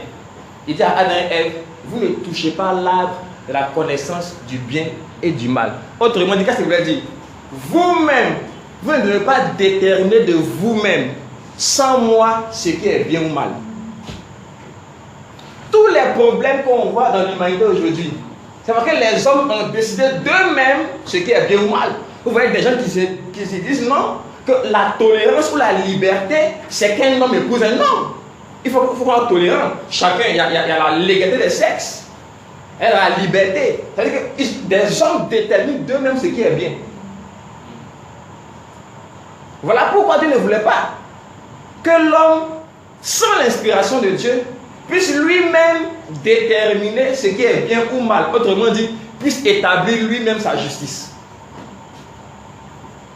Il dit à Adam et Ève, vous ne touchez pas l'arbre de la connaissance du bien et du mal. Autrement dit, qu'est-ce que ça veut dire? Vous-même, vous ne devez pas déterminer de vous-même, sans moi, ce qui est bien ou mal. Tous les problèmes qu'on voit dans l'humanité aujourd'hui, c'est parce que les hommes ont décidé d'eux-mêmes ce qui est bien ou mal. Vous voyez des gens qui se disent non, que la tolérance ou la liberté, c'est qu'un homme épouse un homme. Il faut qu'on soit tolérant. Chacun, il y a la légalité des sexes. Il y a la liberté. C'est-à-dire que des hommes déterminent d'eux-mêmes ce qui est bien. Voilà pourquoi Dieu ne voulait pas que l'homme, sans l'inspiration de Dieu, puisse lui-même déterminer ce qui est bien ou mal. Autrement dit, puisse établir lui-même sa justice.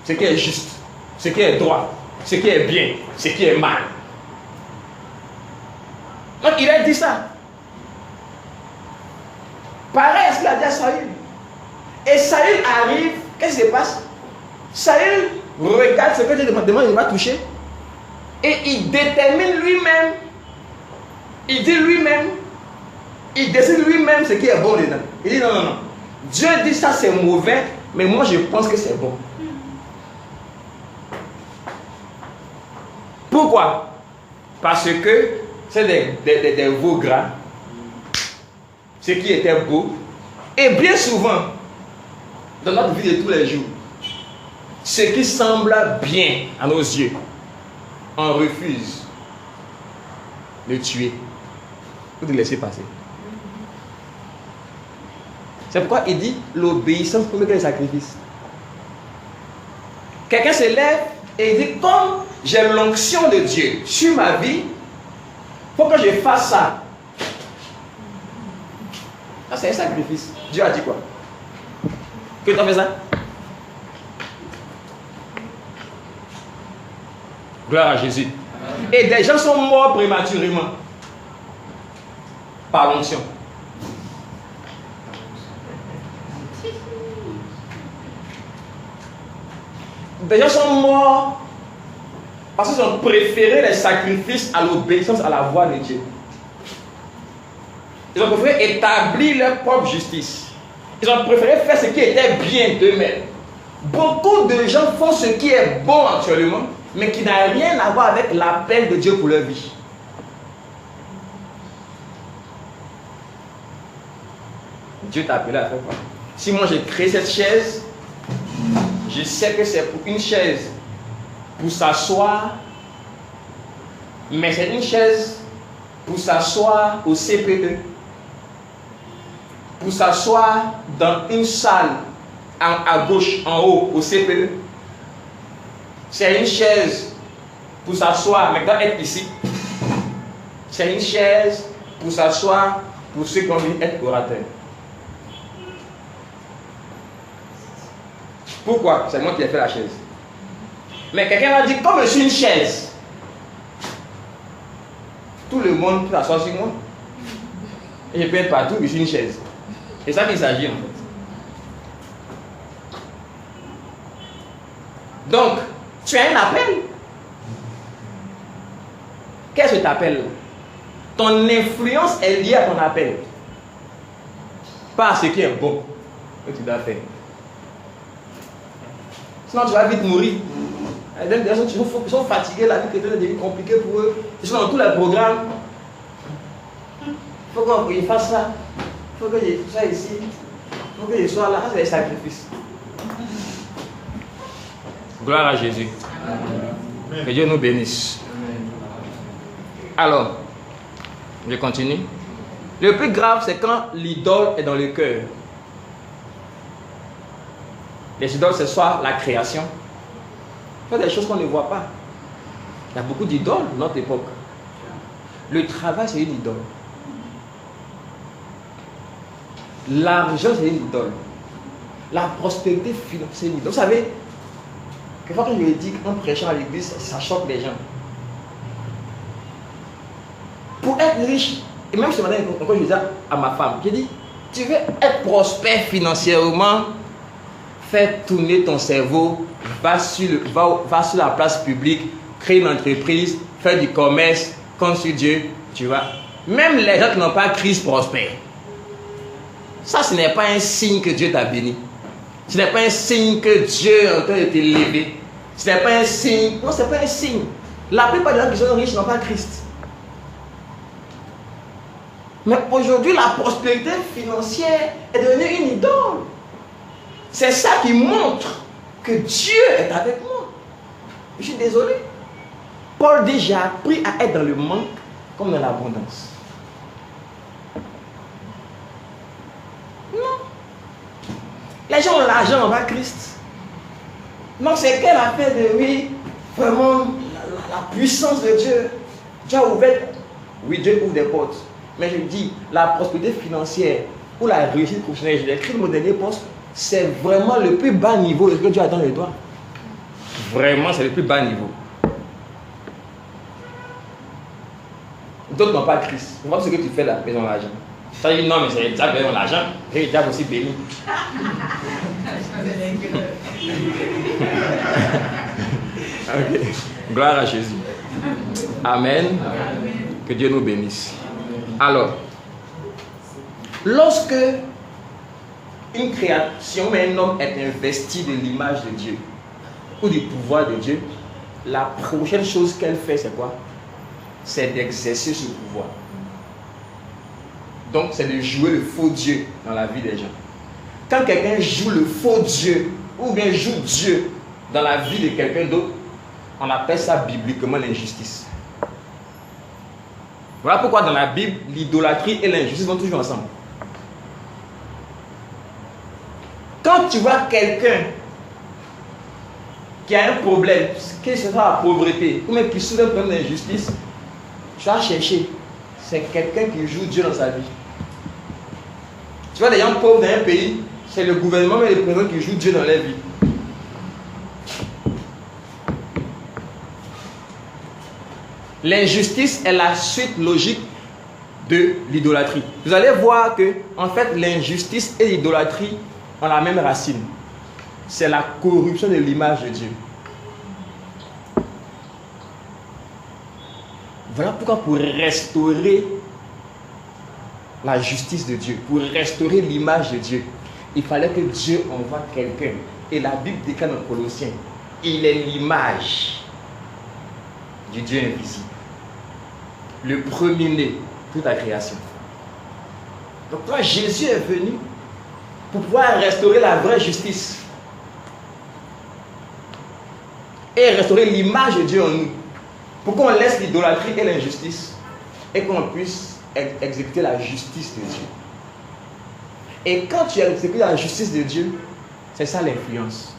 Ce qui est juste, ce qui est droit, ce qui est bien, ce qui est mal. Donc il a dit ça. Pareil à ce qu'il a dit à Saül. Et Saül arrive, qu'est-ce qui se passe? Saül regarde ce que Dieu demande, il va toucher. Et il détermine lui-même. Il dit lui-même Il décide lui-même ce qui est bon dedans. Il dit non, non, non. Dieu dit ça c'est mauvais, mais moi je pense que c'est bon. Pourquoi? Parce que c'est des veaux gras, ce qui était beau, et bien souvent, dans notre vie de tous les jours, ce qui semble bien à nos yeux, on refuse de tuer ou de laisser passer. C'est pourquoi il dit l'obéissance pour que le sacrifice. Quelqu'un se lève et il dit comme j'ai l'onction de Dieu sur ma vie, il faut que je fasse ça. Ça c'est un sacrifice. Dieu a dit quoi? Que tu as fait ça? Gloire à Jésus. Et des gens sont morts prématurément par l'onction. Des gens sont morts parce qu'ils ont préféré les sacrifices à l'obéissance à la voix de Dieu. Ils ont préféré établir leur propre justice. Ils ont préféré faire ce qui était bien d'eux-mêmes. Beaucoup de gens font ce qui est bon actuellement, mais qui n'a rien à voir avec l'appel de Dieu pour leur vie. Dieu t'a appelé à faire quoi? Si moi j'ai créé cette chaise, je sais que c'est pour une chaise pour s'asseoir, mais c'est une chaise pour s'asseoir au CPE, pour s'asseoir dans une salle à gauche, en haut, au CPE. C'est une chaise pour s'asseoir, mais doit être ici. C'est une chaise pour s'asseoir pour ceux qui ont envie d'être orateurs. Pourquoi? C'est moi qui ai fait la chaise. Mais quelqu'un m'a dit, comme je suis une chaise, tout le monde peut s'asseoir sur moi. Et je peux être partout, je suis une chaise. C'est ça qu'il s'agit en fait. Donc, tu as un appel. Qu'est-ce que tu appelles? Ton influence est liée à ton appel. Pas à ce qui est bon que tu dois faire. Sinon, tu vas vite mourir. Les gens ils sont fatigués, la vie chrétienne devient compliquée pour eux. Ils sont dans tous les programmes. Il faut qu'ils fassent ça. Il faut que je sois ici. Il faut que je sois là. Ça, c'est des sacrifices. Gloire à Jésus. Que Dieu nous bénisse. Alors, je continue. Le plus grave, c'est quand l'idole est dans le cœur. Les idoles, c'est soit la création. Il y a des choses qu'on ne voit pas. Il y a beaucoup d'idoles dans notre époque. Le travail, c'est une idole. L'argent, c'est une idole. La prospérité financière, c'est une idole. Vous savez, quelquefois quand je le dis en prêchant à l'église, ça choque les gens. Pour être riche, et même ce matin, quand je disais à ma femme, j'ai dit, tu veux être prospère financièrement, fais tourner ton cerveau, va sur la place publique, crée une entreprise, fais du commerce, compte sur Dieu, tu vois. Même les gens qui n'ont pas Christ prospèrent. Ça, ce n'est pas un signe que Dieu t'a béni. Ce n'est pas un signe que Dieu est en train de t'élever. Ce n'est pas un signe. Non, ce n'est pas un signe. La plupart des gens qui sont riches n'ont pas Christ. Mais aujourd'hui, la prospérité financière est devenue une idole. C'est ça qui montre que Dieu est avec moi. Je suis désolé. Paul dit, j'ai appris à être dans le manque comme dans l'abondance. Non. Les gens ont l'argent, n'ont pas Christ. Non, c'est quelle affaire de oui, vraiment la puissance de Dieu. Dieu a ouvert. Oui, Dieu ouvre des portes. Mais je dis, la prospérité financière ou la réussite professionnelle, j'ai écrit mon dernier poste, c'est vraiment le plus bas niveau de ce que Dieu attend de toi. Vraiment, c'est le plus bas niveau. D'autres n'ont pas Christ. Moi, ce que tu fais là, ils ont l'argent. Ça dit non, mais c'est déjà qu'ils ont l'argent, et ils sont aussi bénis. Okay. Gloire à Jésus. Amen. Que Dieu nous bénisse. Alors, Lorsque une création, un homme est investi de l'image de Dieu ou du pouvoir de Dieu, la prochaine chose qu'elle fait, c'est quoi? C'est d'exercer ce pouvoir. Donc, c'est de jouer le faux Dieu dans la vie des gens. Quand quelqu'un joue le faux Dieu, ou bien joue Dieu dans la vie de quelqu'un d'autre, on appelle ça bibliquement l'injustice. Voilà pourquoi dans la Bible, l'idolâtrie et l'injustice vont toujours ensemble. Quand tu vois quelqu'un qui a un problème, que ce soit la pauvreté, ou même qui souffre d'un problème d'injustice, tu vas chercher. C'est quelqu'un qui joue Dieu dans sa vie. Tu vois, les gens pauvres dans un pays, c'est le gouvernement et les présidents qui jouent Dieu dans leur vie. L'injustice est la suite logique de l'idolâtrie. Vous allez voir que, en fait, l'injustice et l'idolâtrie ont la même racine. C'est la corruption de l'image de Dieu. Voilà pourquoi pour restaurer la justice de Dieu, pour restaurer l'image de Dieu, il fallait que Dieu envoie quelqu'un. Et la Bible déclare dans Colossiens, il est l'image du Dieu invisible. Le premier-né de toute la création. Donc toi, Jésus est venu pour pouvoir restaurer la vraie justice. Et restaurer l'image de Dieu en nous. Pour qu'on laisse l'idolâtrie et l'injustice. Et qu'on puisse exécuter la justice de Dieu. Et quand tu exécutes la justice de Dieu, c'est ça l'influence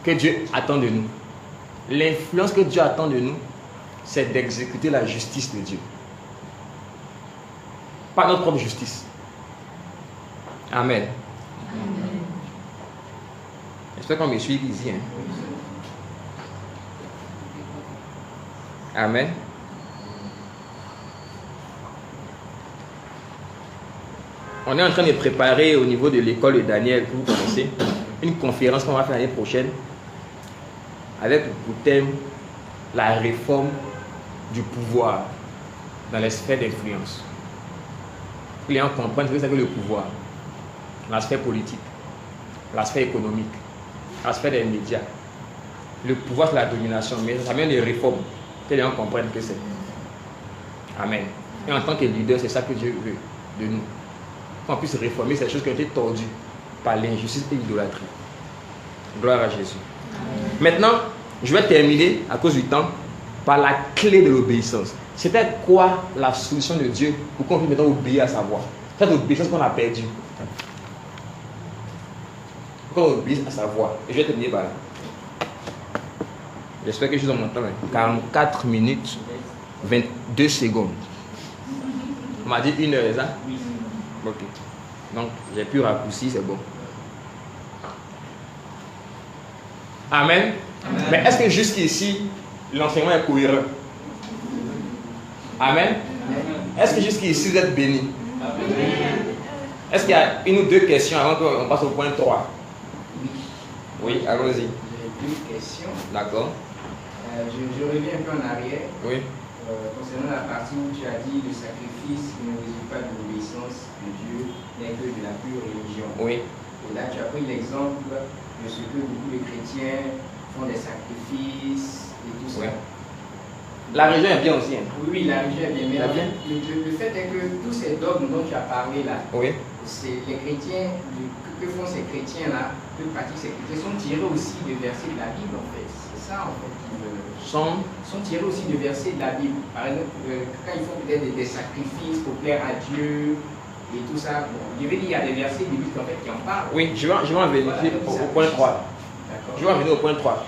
que Dieu attend de nous. L'influence que Dieu attend de nous, c'est d'exécuter la justice de Dieu. Pas notre propre justice. Amen. Amen. J'espère qu'on me suit ici. Hein? Amen. On est en train de préparer au niveau de l'école de Daniel, que vous connaissez, une conférence qu'on va faire l'année prochaine avec pour thème la réforme du pouvoir dans les sphères d'influence. Les gens comprennent ce que c'est que le pouvoir, la sphère politique, la sphère économique, la sphère des médias. Le pouvoir, c'est la domination, mais ça vient de réformes que les gens comprennent que c'est. Amen. Et en tant que leader, c'est ça que Dieu veut de nous. Qu'on puisse réformer ces choses qui ont été tordues par l'injustice et l'idolâtrie. Gloire à Jésus. Maintenant, je vais terminer, à cause du temps, par la clé de l'obéissance. C'était quoi la solution de Dieu pour qu'on puisse maintenant obéir à sa voix? Cette obéissance qu'on a perdue. Pour qu'on obéisse à sa voix. Et je vais terminer par là. J'espère que je suis dans mon temps. 44 minutes, 22 secondes. On m'a dit 1 heure, c'est ça? Ok. Donc, j'ai pu raccourcir, c'est bon. Amen. Amen. Mais est-ce que jusqu'ici, l'enseignement est cohérent? Amen. Est-ce que jusqu'ici, vous êtes bénis? Est-ce qu'il y a 1 ou 2 questions avant qu'on passe au point 3? Oui, allons-y. J'ai 2 questions. D'accord. Je reviens un peu en arrière. Oui. Concernant la partie où tu as dit le sacrifice qui ne résulte pas de l'obéissance de Dieu n'est que de la pure religion. Oui. Et là, tu as pris l'exemple de ce que beaucoup de chrétiens font des sacrifices et tout ça. Oui. La religion est bien aussi. Hein? Oui, la religion est bien. Mais le fait est que tous ces dogmes dont tu as parlé là, oui. C'est les chrétiens, que font ces chrétiens-là, que pratiquent ces chrétiens, sont tirés aussi de versets de la Bible en fait. C'est ça en fait qui sont tirés aussi de versets de la Bible. Par exemple, quand ils font peut-être des sacrifices pour plaire à Dieu et tout ça, bon, je veux dire, il y a des versets bibliques en fait qui en parlent. Oui, je vais en venir au point 3. Je vais en venir au point 3.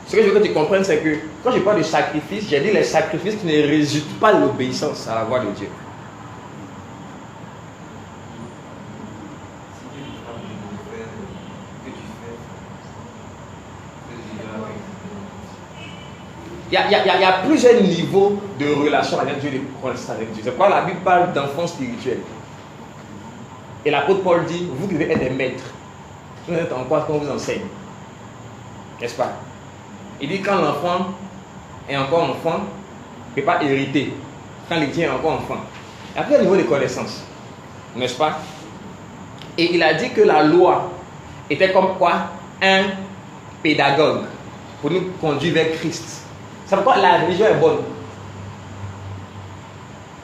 Ce que je veux que tu comprennes, c'est que quand je parle de sacrifice, j'ai dit les sacrifices qui ne résultent pas de l'obéissance à la voix de Dieu. Il y a plusieurs niveaux de relation avec Dieu, de connaissance avec Dieu. C'est pourquoi la Bible parle d'enfants spirituels. Et l'apôtre Paul dit, vous devez être des maîtres. Vous êtes en quoi qu'on vous enseigne. N'est-ce pas? Il dit quand l'enfant est encore enfant, il ne peut pas hériter. quand il était encore enfant. Et après, au niveau des connaissances, n'est-ce pas? Et il a dit que la loi était comme quoi? Un pédagogue pour nous conduire vers Christ. C'est pourquoi la religion est bonne.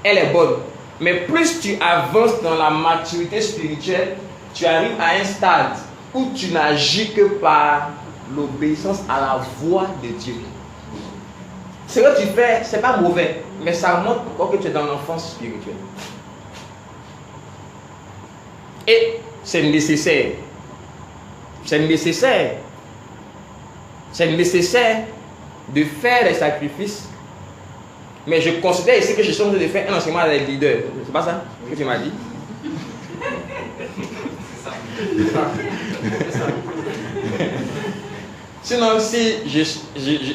Elle est bonne. Mais plus tu avances dans la maturité spirituelle, tu arrives à un stade où tu n'agis que par l'obéissance à la voix de Dieu. Ce que tu fais, ce n'est pas mauvais, mais ça montre encore que tu es dans l'enfance spirituelle. Et c'est nécessaire. C'est nécessaire. C'est nécessaire de faire des sacrifices. Mais je considère ici que je suis en train de faire un enseignement avec les leaders. C'est pas ça que tu m'as dit? Sinon, si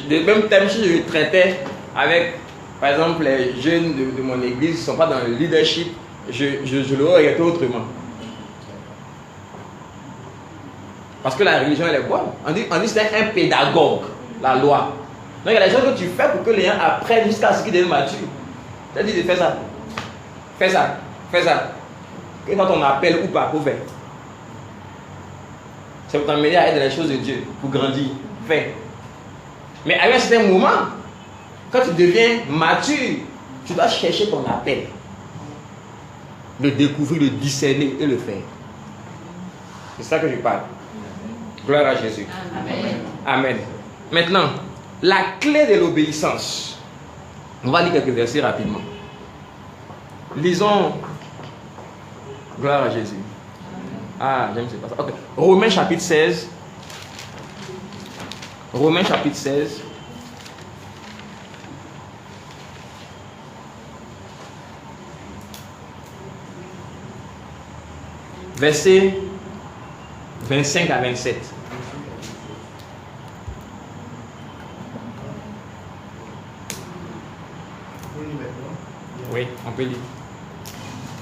le même thème, si je traitais avec, par exemple, les jeunes de mon église qui ne sont pas dans le leadership, je l'aurais regretté autrement. Parce que la religion, elle est bonne. On dit que c'est un pédagogue, la loi. Donc il y a des choses que tu fais pour que les gens apprennent jusqu'à ce qu'ils deviennent matures. Tu as dit de faire ça. Fais ça. Fais ça. Et quand on appelle ou pas, pour faire. C'est pour t'emmener à être dans les choses de Dieu, pour grandir. Fais. Mais à un certain moment, quand tu deviens mature, tu dois chercher ton appel. Le découvrir, le discerner et le faire. C'est ça que je parle. Gloire à Jésus. Amen. Amen. Maintenant, la clé de l'obéissance. On va lire quelques versets rapidement. Lisons. Gloire à Jésus. Ah, j'aime ce passage. Ok. Romains chapitre 16. Romains chapitre 16. Versets 25 à 27. Oui, on peut lire.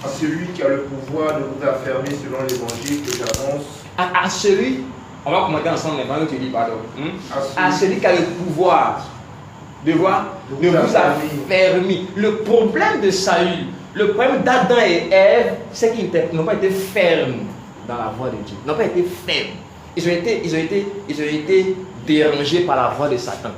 À celui qui a le pouvoir de vous affermir selon l'évangile que j'annonce. À celui, on va commenter ensemble maintenant, tu dis pardon. À celui qui a le pouvoir de voir, de vous affermir. Le problème de Saül, le problème d'Adam et Ève, c'est qu'ils n'ont pas été fermes dans la voie de Dieu. Ils n'ont pas été fermes. Ils ont été dérangés par la voix de Satan,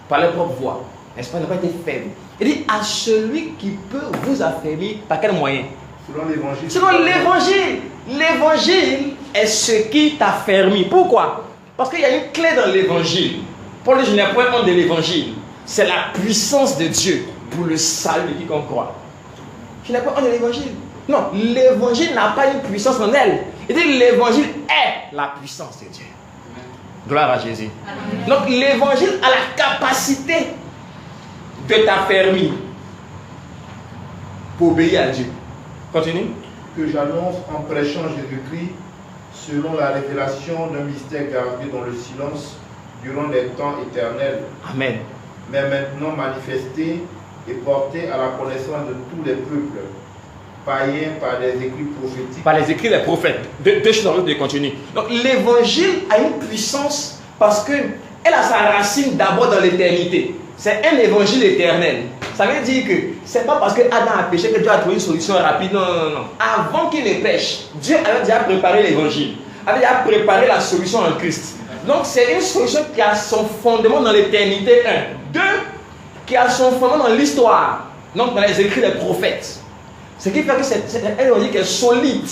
par leur propre voix. N'est-ce pas? Ils n'ont pas été fermes. Il dit à celui qui peut vous affermir, par quel moyen? Selon l'évangile. Selon l'évangile. L'évangile est ce qui t'a fermé. Pourquoi? Parce qu'il y a une clé dans l'évangile. Paul dit, je n'ai point honte de l'évangile. C'est la puissance de Dieu pour le salut de quiconque croit. Je n'ai pas honte de l'évangile. Non, l'évangile n'a pas une puissance en elle. Il dit l'évangile est la puissance de Dieu. Gloire à Jésus. Amen. Donc l'évangile a la capacité de t'affermir pour obéir à Dieu. Continue. Que j'annonce en prêchant Jésus-Christ selon la révélation d'un mystère gardé dans le silence durant les temps éternels. Amen. Mais maintenant manifesté et porté à la connaissance de tous les peuples, païens par des écrits prophétiques. Par les écrits des prophètes. Deux choses en de continuer. Donc l'évangile a une puissance parce qu'elle a sa racine d'abord dans l'éternité. C'est un évangile éternel. Ça veut dire que c'est pas parce que Adam a péché que Dieu a trouvé une solution rapide. Non, non, non. Avant qu'il ne pêche, Dieu avait déjà préparé l'évangile. Avait déjà préparé la solution en Christ. Donc c'est une solution qui a son fondement dans l'éternité. 1. 2. Qui a son fondement dans l'histoire. Donc dans les écrits des prophètes. Ce qui fait que c'est un évangile qui est solide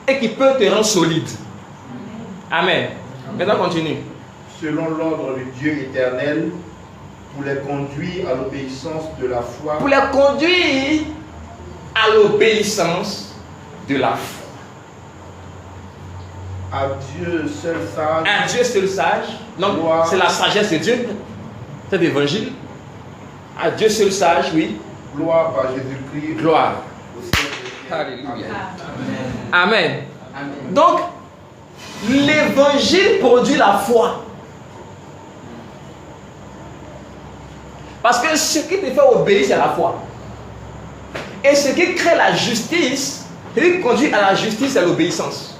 et qui peut te rendre solide. Amen. Maintenant continue. Selon l'ordre de Dieu éternel, pour les conduire à l'obéissance de la foi. Pour les conduire à l'obéissance de la foi. À Dieu seul sage. À Dieu seul sage. Donc c'est la sagesse de Dieu. C'est l'évangile. À Dieu seul sage, oui. Gloire par Jésus-Christ. Gloire. Alléluia. Amen. Amen. Donc, l'évangile produit la foi. Parce que ce qui te fait obéir, c'est la foi. Et ce qui crée la justice, ce qui conduit à la justice, c'est l'obéissance.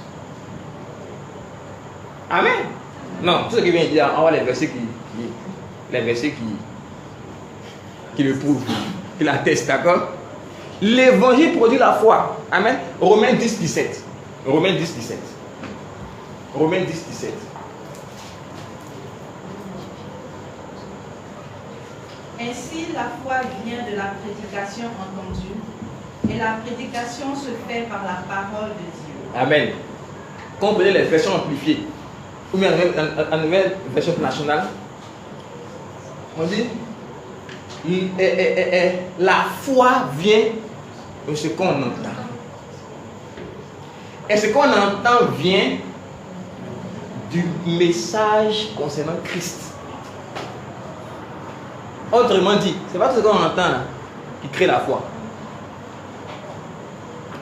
Amen. Non, tout ce qui vient de dire, on voit les versets qui le prouvent, qui l'attestent, d'accord? l'évangile produit la foi. Amen. Romains 10, 17. Romains 10, 17. Romains 10, 17. Ainsi, la foi vient de la prédication entendue, et la prédication se fait par la parole de Dieu. Amen. Quand vous prenez les versions amplifiées, ou bien la nouvelle version nationale, on dit la foi vient de ce qu'on entend. Et ce qu'on entend vient du message concernant Christ. Autrement dit, ce n'est pas tout ce qu'on entend qui crée la foi.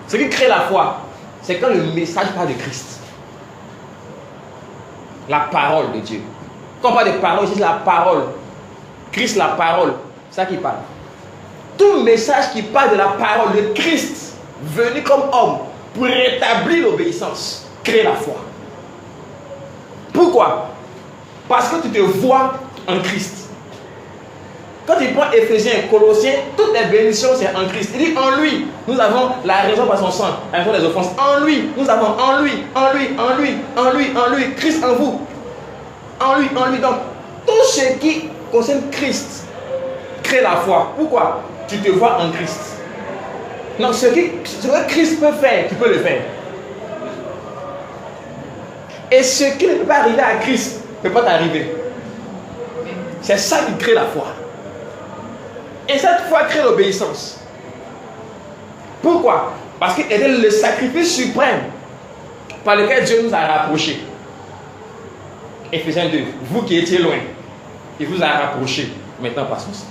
Ce qui crée la foi, c'est quand le message parle de Christ. La parole de Dieu. Quand on parle de parole, c'est la parole. Christ, la parole. C'est ça qui parle. Tout message qui parle de la parole de Christ, venu comme homme, pour rétablir l'obéissance, crée la foi. Pourquoi? Parce que tu te vois en Christ. Quand il prend Éphésiens, Colossiens, toutes les bénédictions, c'est en Christ. Il dit en lui, nous avons la raison par son sang, la raison des offenses. En lui, nous avons en lui, Christ en vous. En lui. Donc, tout ce qui concerne Christ crée la foi. Pourquoi? Tu te vois en Christ. Donc, ce que Christ peut faire, tu peux le faire. Et ce qui ne peut pas arriver à Christ ne peut pas t'arriver. C'est ça qui crée la foi. Et cette foi crée l'obéissance. Pourquoi? Parce qu'il est le sacrifice suprême par lequel Dieu nous a rapprochés. Éphésiens 2, vous qui étiez loin, il vous a rapprochés maintenant par son sang.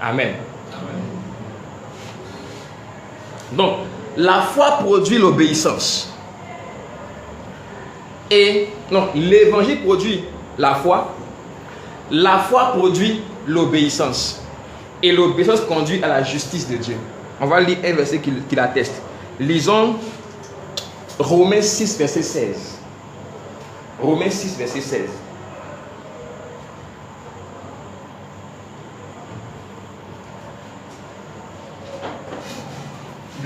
Amen. Donc, la foi produit l'obéissance. Et donc, l'évangile produit la foi. La foi produit l'obéissance. Et l'obéissance conduit à la justice de Dieu. On va lire un verset qui l'atteste. Lisons Romains 6, verset 16. Romains 6, verset 16.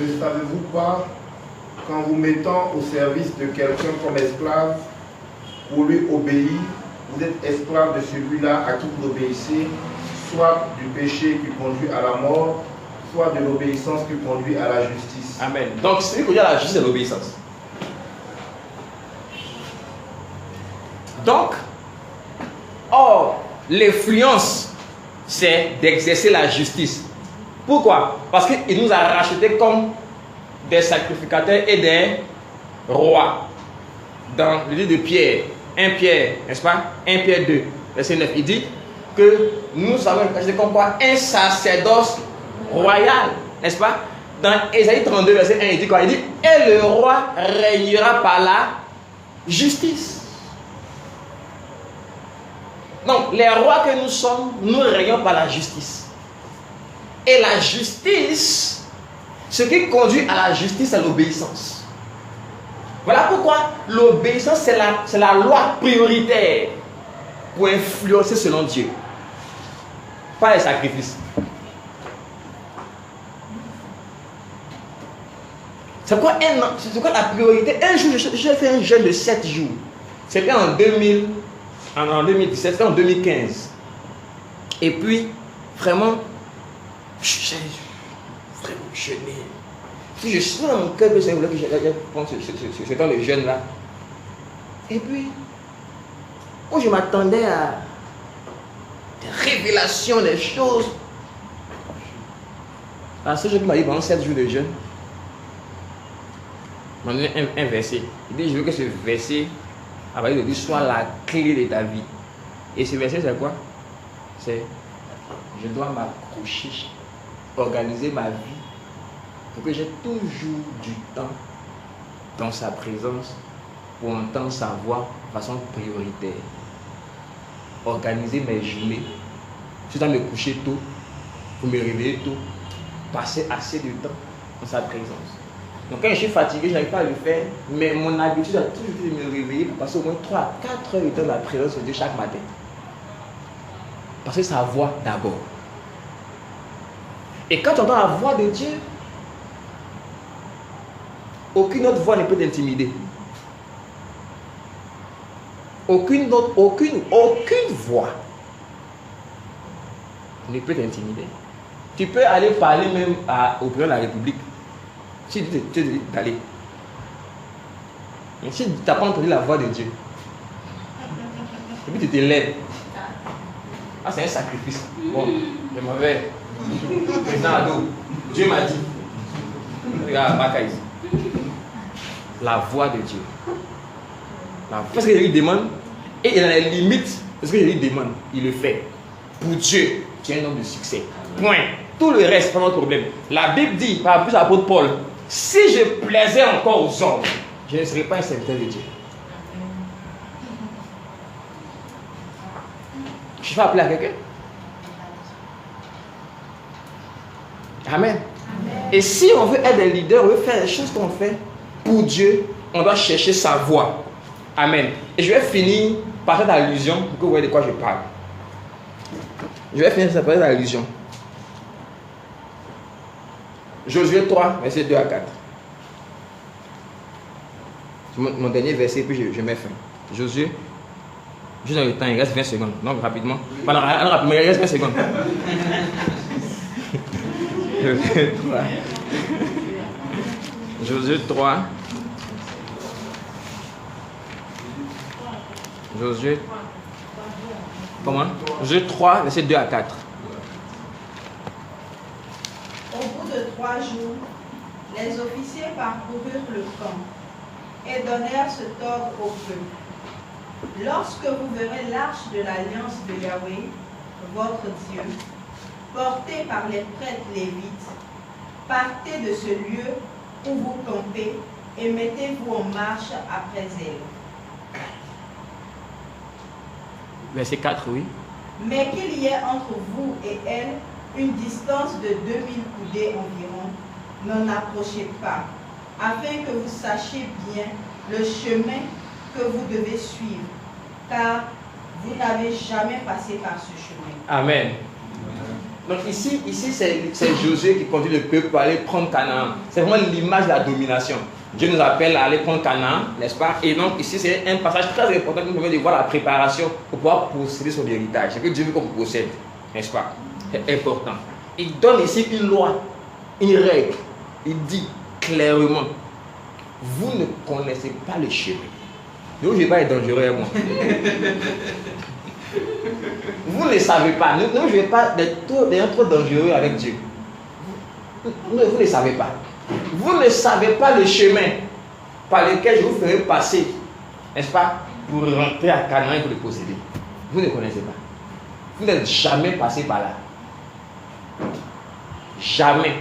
Ne savez-vous pas qu'en vous mettant au service de quelqu'un comme esclave, pour lui obéir, vous êtes esclave de celui-là à qui vous obéissez, soit du péché qui conduit à la mort, soit de l'obéissance qui conduit à la justice. Amen. Donc, ce qui conduit à la justice, c'est l'obéissance. Donc, l'influence, c'est d'exercer la justice. Pourquoi? Parce qu'il nous a rachetés comme des sacrificateurs et des rois. Dans le livre de Pierre, 1 Pierre, n'est-ce pas? 1 Pierre 2, verset 9, il dit que nous sommes rachetés comme quoi? Un sacerdoce royal, n'est-ce pas? Dans Ésaïe 32, verset 1, il dit quoi? Il dit, et le roi régnera par la justice. Donc, les rois que nous sommes, nous régnons par la justice. Et la justice, ce qui conduit à la justice, c'est l'obéissance. Voilà pourquoi l'obéissance, c'est la loi prioritaire pour influencer selon Dieu. Pas les sacrifices. C'est quoi la priorité? Un jour, j'ai fait un jeûne de 7 jours. C'était en 2017, c'était en 2015. Et puis, vraiment, j'ai vraiment jeûné. Si je sens dans mon cœur que c'est vrai que je pense ce temps de jeûne là. Et puis, moi je m'attendais à des révélations, des choses. Alors, ce jour qui m'a dit pendant 7 jours de jeûne, il m'a donné un verset. Il dit, je veux que ce verset, à partir de lui, soit la clé de ta vie. Et ce verset, c'est quoi? C'est, je dois m'accrocher, organiser ma vie, pour que j'ai toujours du temps dans sa présence pour entendre sa voix de façon prioritaire. Organiser mes journées, je dois me coucher tôt, pour me réveiller tôt, passer assez de temps dans sa présence. Donc quand je suis fatigué, je n'arrive pas à le faire, mais mon habitude a toujours été de me réveiller pour passer au moins 3 à 4 heures de temps dans la présence de Dieu chaque matin. Parce que sa voix d'abord. Et quand tu entends la voix de Dieu, aucune autre voix ne peut t'intimider. Aucune voix ne peut t'intimider. Tu peux aller parler même au président de la République. Si tu te dis d'aller. Mais si tu n'as pas entendu la voix de Dieu, et puis tu te lèves. Ah, c'est un sacrifice. Bon, je m'en vais. Président Ado, Dieu m'a dit. Regarde, Baka ici. La voix de Dieu. Parce que je lui demande, et il a les limites de ce que je lui demande, il le fait. Pour Dieu, tu es un homme de succès. Point. Tout le reste, pas notre problème. La Bible dit, par plus l'apôtre Paul, si je plaisais encore aux hommes, je ne serais pas un serviteur de Dieu. Je suis pas appelé à quelqu'un. Amen. Et si on veut être des leaders, on veut faire les choses qu'on fait pour Dieu, on doit chercher sa voix. Amen. Et je vais finir par cette allusion pour que vous voyez de quoi je parle. Je vais finir par cette allusion. Josué 3, verset 2 à 4. Mon dernier verset, puis je mets fin. Josué, juste dans le temps, il reste 20 secondes. Donc rapidement. Rapidement, il reste 20 secondes. Josué 3. Josué 3. Josué. Comment? Josué 3, verset 2 à 4. Au bout de 3 jours, les officiers parcoururent le camp et donnèrent cet ordre au peuple. Lorsque vous verrez l'arche de l'alliance de Yahweh, votre Dieu, portée par les prêtres lévites, partez de ce lieu où vous campez et mettez-vous en marche après elle. Verset 4, oui. Mais qu'il y ait entre vous et elle une distance de 2000 coudées environ, n'en approchez pas, afin que vous sachiez bien le chemin que vous devez suivre, car vous n'avez jamais passé par ce chemin. Amen. Donc ici c'est Josué qui conduit le peuple pour aller prendre Canaan. C'est vraiment l'image de la domination. Dieu nous appelle à aller prendre Canaan, n'est-ce pas? Et donc ici c'est un passage très important qui nous permet de voir la préparation pour pouvoir posséder son héritage. C'est que Dieu veut qu'on possède, n'est-ce pas? C'est important. Il donne ici une loi, une règle. Il dit clairement, vous ne connaissez pas le chemin. Donc je ne vais pas être dangereux à moi. Vous ne savez pas. Non, je ne vais pas être trop dangereux avec Dieu. Vous ne savez pas. Vous ne savez pas le chemin par lequel je vous ferai passer, n'est-ce pas, pour rentrer à Canaan et pour le posséder. Vous ne connaissez pas. Vous n'êtes jamais passé par là. Jamais.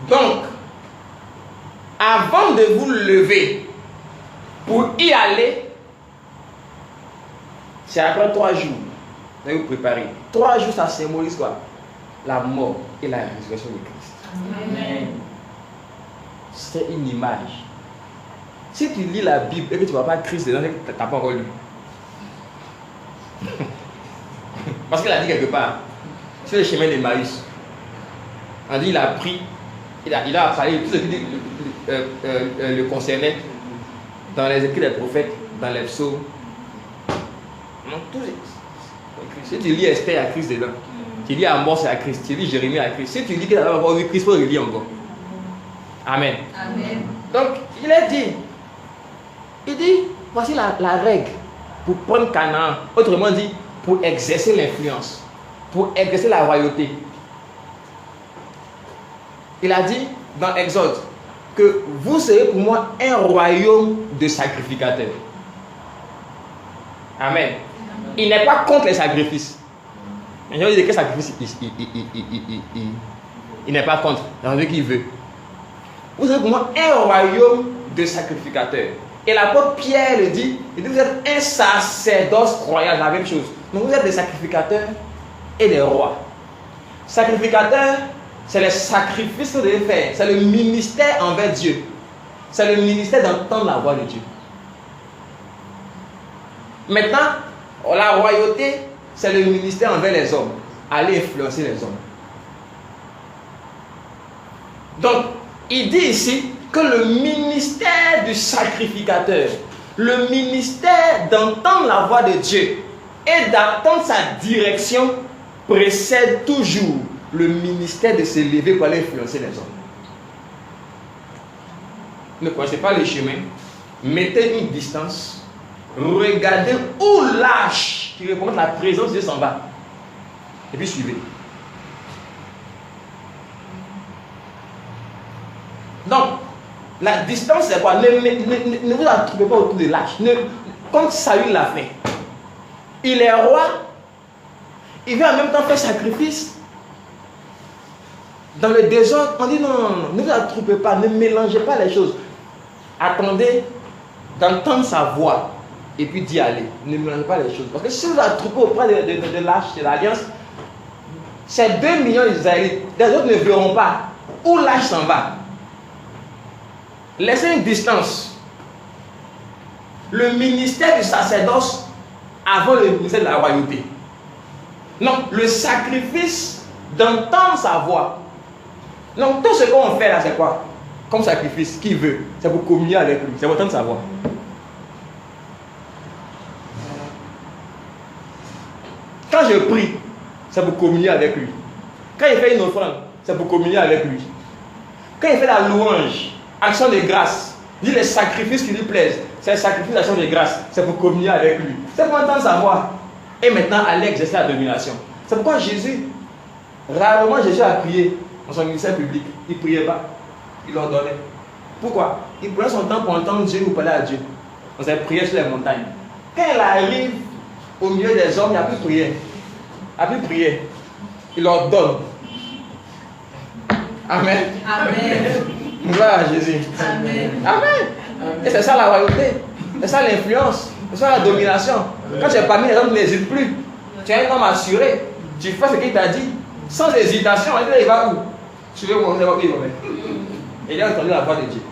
Donc, avant de vous lever pour y aller, c'est après 3 jours. Vous allez vous préparer. 3 jours, ça symbolise quoi? La mort et la résurrection de Christ. Amen. C'est une image. Si tu lis la Bible et que tu ne vois pas Christ dedans, tu n'as pas encore lu. Parce qu'il a dit quelque part, sur le chemin d'Emmaüs, on dit il a pris, il a parlé tout ce qui le concernait dans les écrits des prophètes, dans les psaumes. Si tu lis Esther, il y a Christ dedans. Tu lis Amos, il y a Christ. Tu lis Jérémie, il y a Christ. Si tu lis qu'il n'a pas encore vu Christ, il faut le lire encore. Amen. Amen. Donc, il a dit, voici la règle pour prendre Canaan. Autrement dit, pour exercer l'influence, pour exercer la royauté. Il a dit dans Exode que vous serez pour moi un royaume de sacrificateurs. Amen. Il n'est pas contre les sacrifices. Je veux dire que sacrifice, il n'est pas contre. Dans ce qu'il veut. Vous serez pour moi un royaume de sacrificateurs. Et l'apôtre Pierre le dit, il dit vous êtes un sacerdoce royal, la même chose. Donc vous êtes des sacrificateurs et des rois. Sacrificateurs, c'est les sacrifices que vous devez faire. C'est le ministère envers Dieu. C'est le ministère d'entendre la voix de Dieu. Maintenant, la royauté, c'est le ministère envers les hommes. Aller influencer les hommes. Donc, il dit ici que le ministère du sacrificateur, le ministère d'entendre la voix de Dieu et d'attendre sa direction précède toujours le ministère de se lever pour aller influencer les hommes. Ne connaissez pas les chemins, mettez une distance, regardez où l'âge qui représente la présence de Dieu s'en va, et puis suivez. Donc, la distance c'est quoi? Ne vous attroupez pas autour de l'âge. Comme Saül l'a fait. Il est roi, il veut en même temps faire sacrifice. Dans le désordre, on dit non, ne vous attroupez pas, ne mélangez pas les choses. Attendez d'entendre sa voix et puis d'y aller. Ne mélangez pas les choses. Parce que si vous attroupez auprès de l'âge, de l'alliance, ces 2 millions d'Israélites, les autres ne verront pas où l'âge s'en va. Laissez une distance. Le ministère du sacerdoce avant le ministère de la royauté. Non, le sacrifice d'entendre sa voix. Donc tout ce qu'on fait là, c'est quoi? Comme sacrifice, qui veut? C'est pour communier avec lui, c'est pour entendre sa voix. Quand je prie, c'est pour communier avec lui. Quand il fait une offrande, c'est pour communier avec lui. Quand il fait la louange, action de grâce, dit les sacrifices qui lui plaisent, c'est le sacrifice d'action de grâce, c'est pour communier avec lui. C'est pour entendre sa voix. Et maintenant, aller exercer la domination. C'est pourquoi Jésus, rarement Jésus a prié dans son ministère public. Il ne priait pas, il ordonnait. Pourquoi? Il prenait son temps pour entendre Dieu ou parler à Dieu. On s'est prié sur les montagnes. Quand il arrive au milieu des hommes, il n'y a plus de prière. Il n'y a plus de prière. Il ordonne. Amen. Amen. Gloire à Jésus. Amen. Amen. Et c'est ça la royauté. C'est ça l'influence. C'est ça la domination. Quand tu es parmi les hommes, tu n'hésites plus. Tu es un homme assuré. Tu fais ce qu'il t'a dit. Sans hésitation. Il va où? Suivez mon nom. Et il a entendu la voix de Dieu.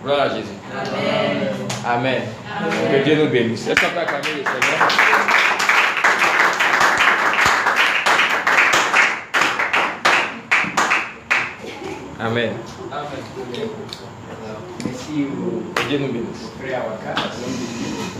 Gloire à Jésus. Amen. Amen. Amen. Que Dieu nous bénisse. Est-ce qu'on peut acclamer le Seigneur? Amen. Merci au Que Dieu nous bénisse. frère Awaka.